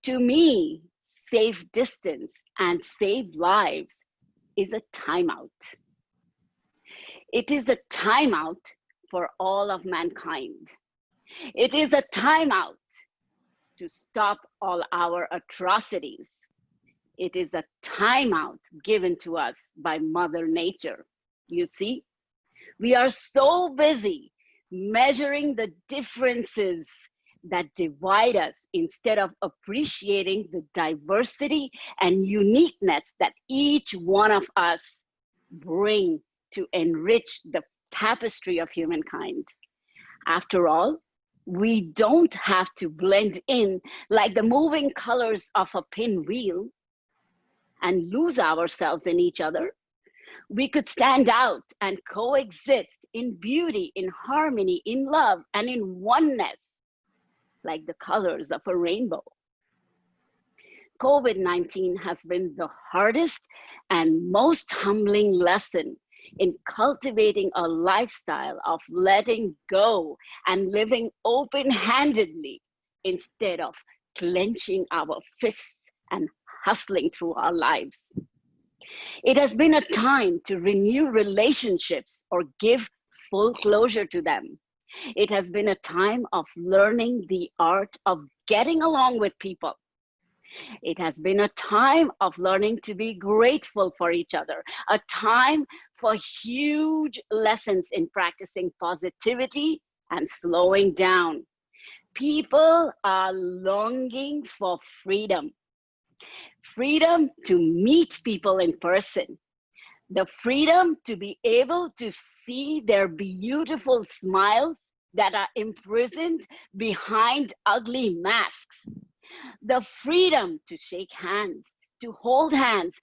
To me, safe distance and save lives is a timeout. It is a timeout for all of mankind. It is a timeout to stop all our atrocities. It is a timeout given to us by Mother Nature. You see, we are so busy measuring the differences that divide us instead of appreciating the diversity and uniqueness that each one of us bring to enrich the tapestry of humankind. After all, we don't have to blend in like the moving colors of a pinwheel and lose ourselves in each other. We could stand out and coexist in beauty, in harmony, in love, and in oneness, like the colors of a rainbow. COVID-19 has been the hardest and most humbling lesson in cultivating a lifestyle of letting go and living open-handedly instead of clenching our fists and hustling through our lives. It has been a time to renew relationships or give full closure to them. It has been a time of learning the art of getting along with people. It has been a time of learning to be grateful for each other, a time for huge lessons in practicing positivity and slowing down. People are longing for freedom. Freedom to meet people in person. The freedom to be able to see their beautiful smiles that are imprisoned behind ugly masks. The freedom to shake hands, to hold hands,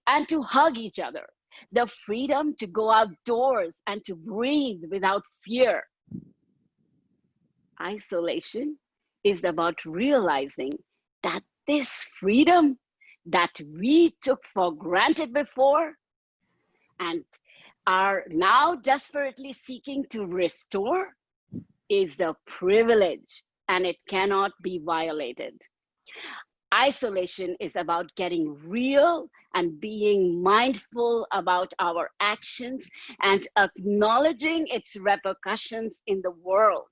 and to hug each other. The freedom to go outdoors and to breathe without fear. Isolation is about realizing that this freedom that we took for granted before and are now desperately seeking to restore is a privilege, and it cannot be violated. Isolation is about getting real and being mindful about our actions and acknowledging its repercussions in the world.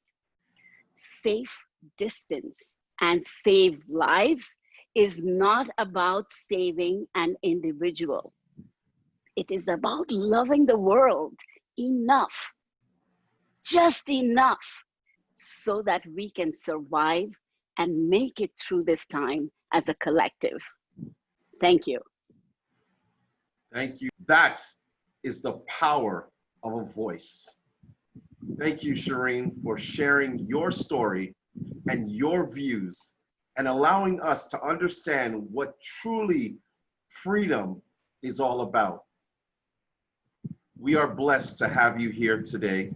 Safe distance and save lives is not about saving an individual. It is about loving the world enough, just enough, so that we can survive and make it through this time as a collective. Thank you. Thank you. That is the power of a voice. Thank you, Shireen, for sharing your story and your views and allowing us to understand what truly freedom is all about. We are blessed to have you here today,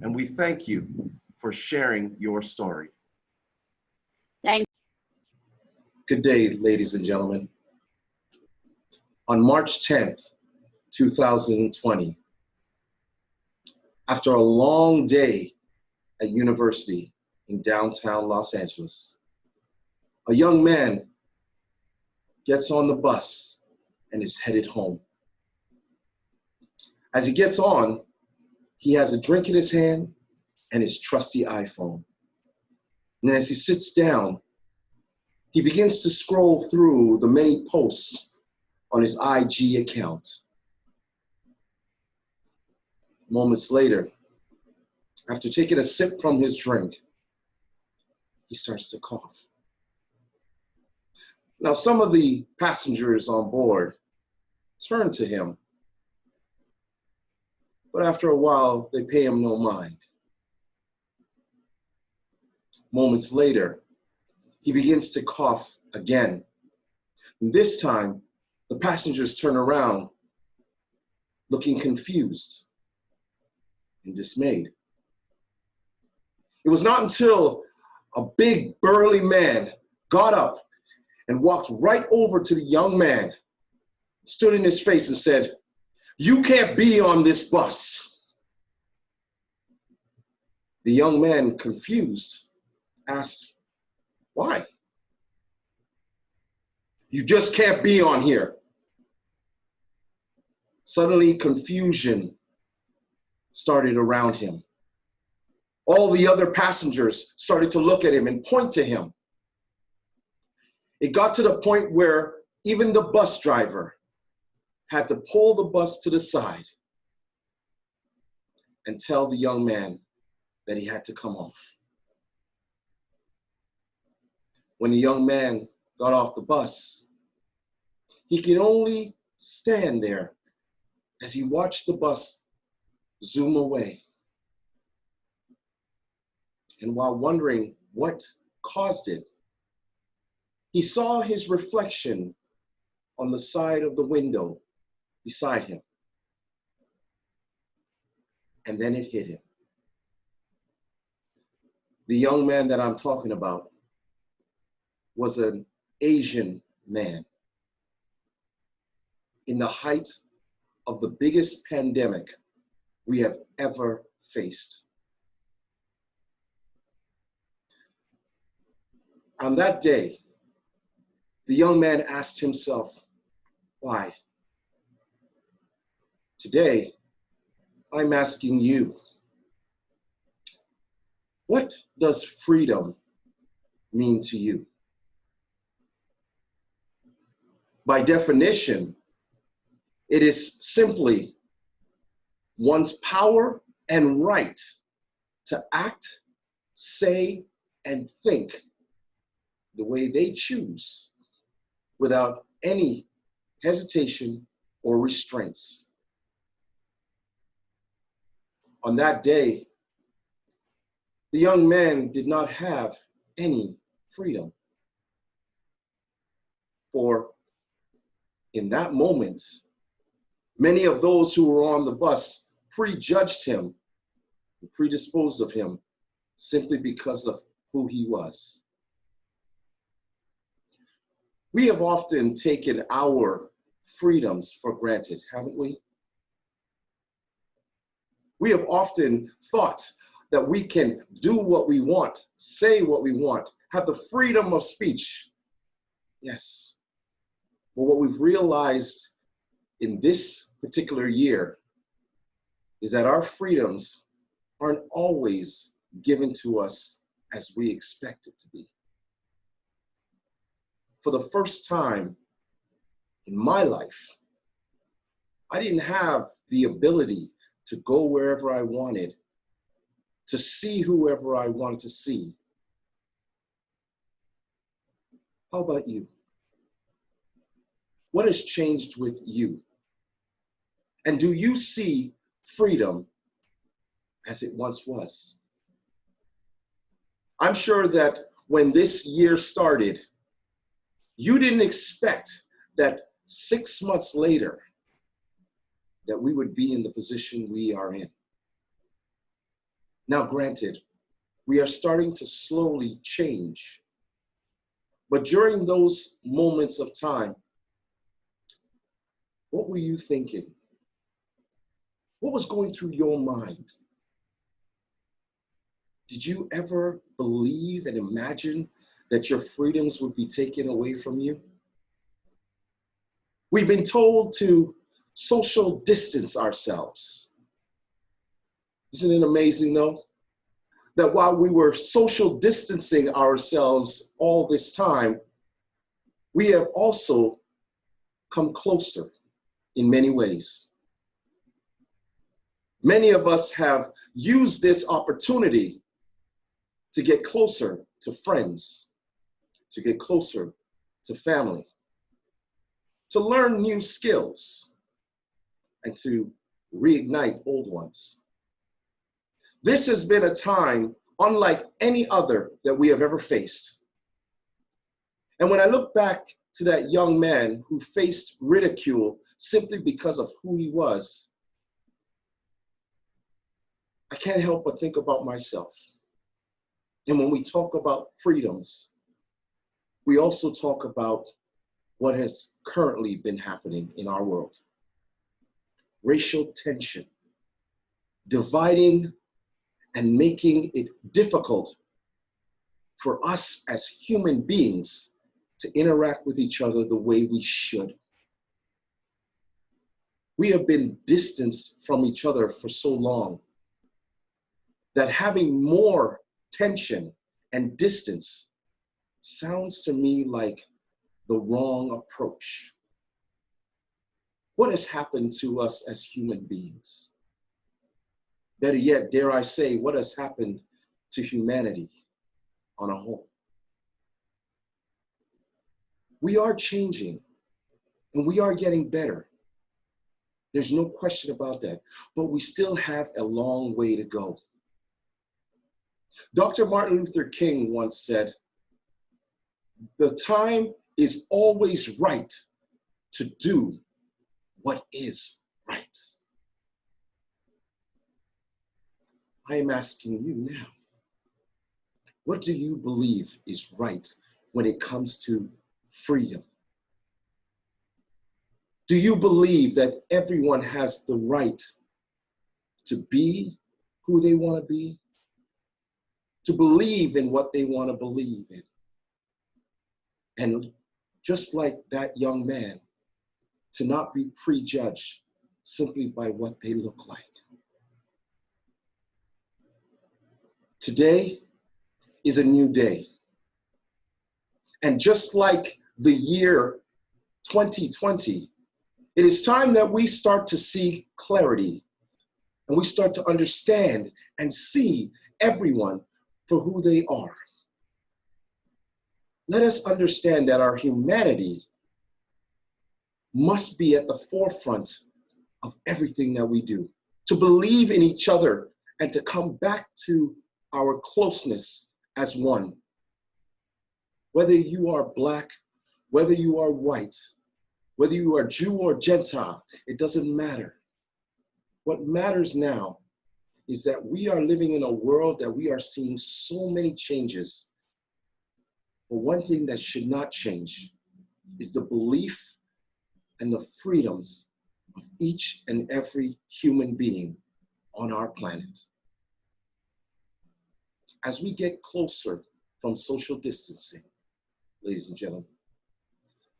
and we thank you for sharing your story. Thank you. Good day, ladies and gentlemen. On March 10th, 2020, after a long day at university in downtown Los Angeles, a young man gets on the bus and is headed home. As he gets on, he has a drink in his hand and his trusty iPhone. And then as he sits down, he begins to scroll through the many posts on his IG account. Moments later, after taking a sip from his drink, he starts to cough. Now, some of the passengers on board turn to him, but after a while, they pay him no mind. Moments later, he begins to cough again. And this time, the passengers turn around, looking confused and dismayed. It was not until a big, burly man got up and walked right over to the young man, stood in his face and said, "You can't be on this bus." The young man, confused, asked, "Why?" "You just can't be on here." Suddenly, confusion started around him. All the other passengers started to look at him and point to him. It got to the point where even the bus driver had to pull the bus to the side and tell the young man that he had to come off. When the young man got off the bus, he could only stand there as he watched the bus zoom away. And while wondering what caused it, he saw his reflection on the side of the window beside him. And then it hit him. The young man that I'm talking about was an Asian man in the height of the biggest pandemic we have ever faced. On that day, the young man asked himself, why? Today, I'm asking you, what does freedom mean to you? By definition, it is simply one's power and right to act, say, and think the way they choose without any hesitation or restraints. On that day, the young man did not have any freedom. For in that moment, many of those who were on the bus prejudged him, predisposed of him, simply because of who he was. We have often taken our freedoms for granted, haven't we? We have often thought that we can do what we want, say what we want, have the freedom of speech, Yes. But what we've realized in this particular year is that our freedoms aren't always given to us as we expect it to be. For the first time in my life, I didn't have the ability to go wherever I wanted, to see whoever I wanted to see. How about you? What has changed with you? And do you see freedom as it once was? I'm sure that when this year started, you didn't expect that 6 months later that we would be in the position we are in. Now, granted, we are starting to slowly change. But during those moments of time, what were you thinking? What was going through your mind? Did you ever believe and imagine that your freedoms would be taken away from you? We've been told to social distance ourselves. Isn't it amazing, though, that while we were social distancing ourselves all this time, we have also come closer in many ways. Many of us have used this opportunity to get closer to friends, to get closer to family, to learn new skills, and to reignite old ones. This has been a time unlike any other that we have ever faced. And when I look back to that young man who faced ridicule simply because of who he was, I can't help but think about myself. And when we talk about freedoms, we also talk about what has currently been happening in our world. Racial tension, dividing and making it difficult for us as human beings to interact with each other the way we should. We have been distanced from each other for so long that having more tension and distance sounds to me like the wrong approach. What has happened to us as human beings? Better yet, dare I say, what has happened to humanity on a whole? We are changing and we are getting better. There's no question about that, but we still have a long way to go. Dr. Martin Luther King once said, "The time is always right to do what is right." I am asking you now, what do you believe is right when it comes to freedom? Do you believe that everyone has the right to be who they want to be, to believe in what they want to believe in? And just like that young man, to not be prejudged simply by what they look like. Today is a new day. And just like the year 2020, it is time that we start to see clarity and we start to understand and see everyone for who they are. Let us understand that our humanity must be at the forefront of everything that we do. To believe in each other and to come back to our closeness as one. Whether you are Black, whether you are white, whether you are Jew or Gentile, it doesn't matter. What matters now is that we are living in a world that we are seeing so many changes. But one thing that should not change is the belief and the freedoms of each and every human being on our planet. As we get closer from social distancing, ladies and gentlemen,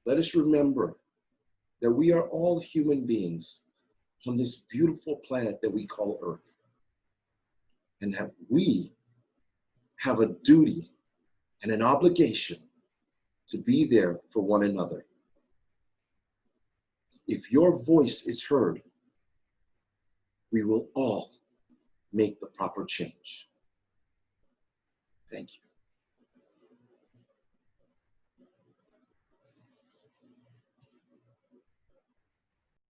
Let us remember that we are all human beings on this beautiful planet that we call Earth, and that we have a duty and an obligation to be there for one another. If your voice is heard, we will all make the proper change. Thank you.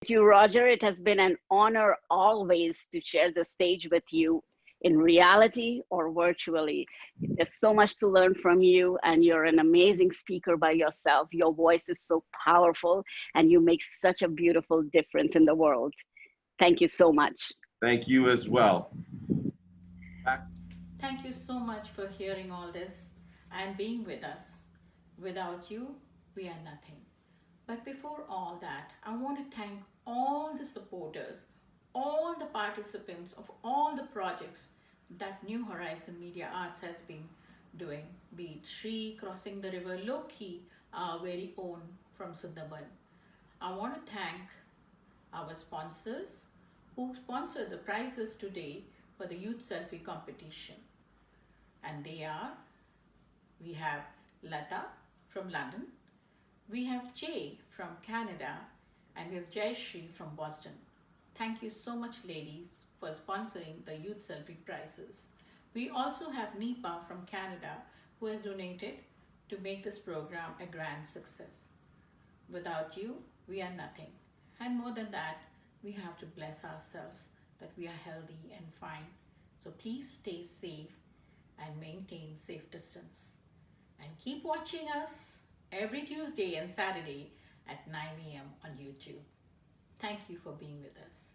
Thank you, Roger. It has been an honor always to share the stage with you in reality or virtually. There's so much to learn from you, and you're an amazing speaker by yourself. Your voice is so powerful, and you make such a beautiful difference in the world. Thank you so much. Thank you as well. Thank you so much for hearing all this and being with us. Without you, we are nothing. But before all that, I want to thank all the supporters, all the participants of all the projects that New Horizon Media Arts has been doing, be it Shri crossing the river Loki, our very own from Sundarban. I want to thank our sponsors who sponsor the prizes today for the youth selfie competition. And they are, we have Lata from London, we have Jay from Canada, and we have Jayashri from Boston. Thank you so much, ladies, for sponsoring the Youth Selfie Prizes. We also have Nipa from Canada, who has donated to make this program a grand success. Without you, we are nothing. And more than that, we have to bless ourselves that we are healthy and fine. So please stay safe and maintain safe distance. And keep watching us every Tuesday and Saturday at 9 a.m. on YouTube. Thank you for being with us.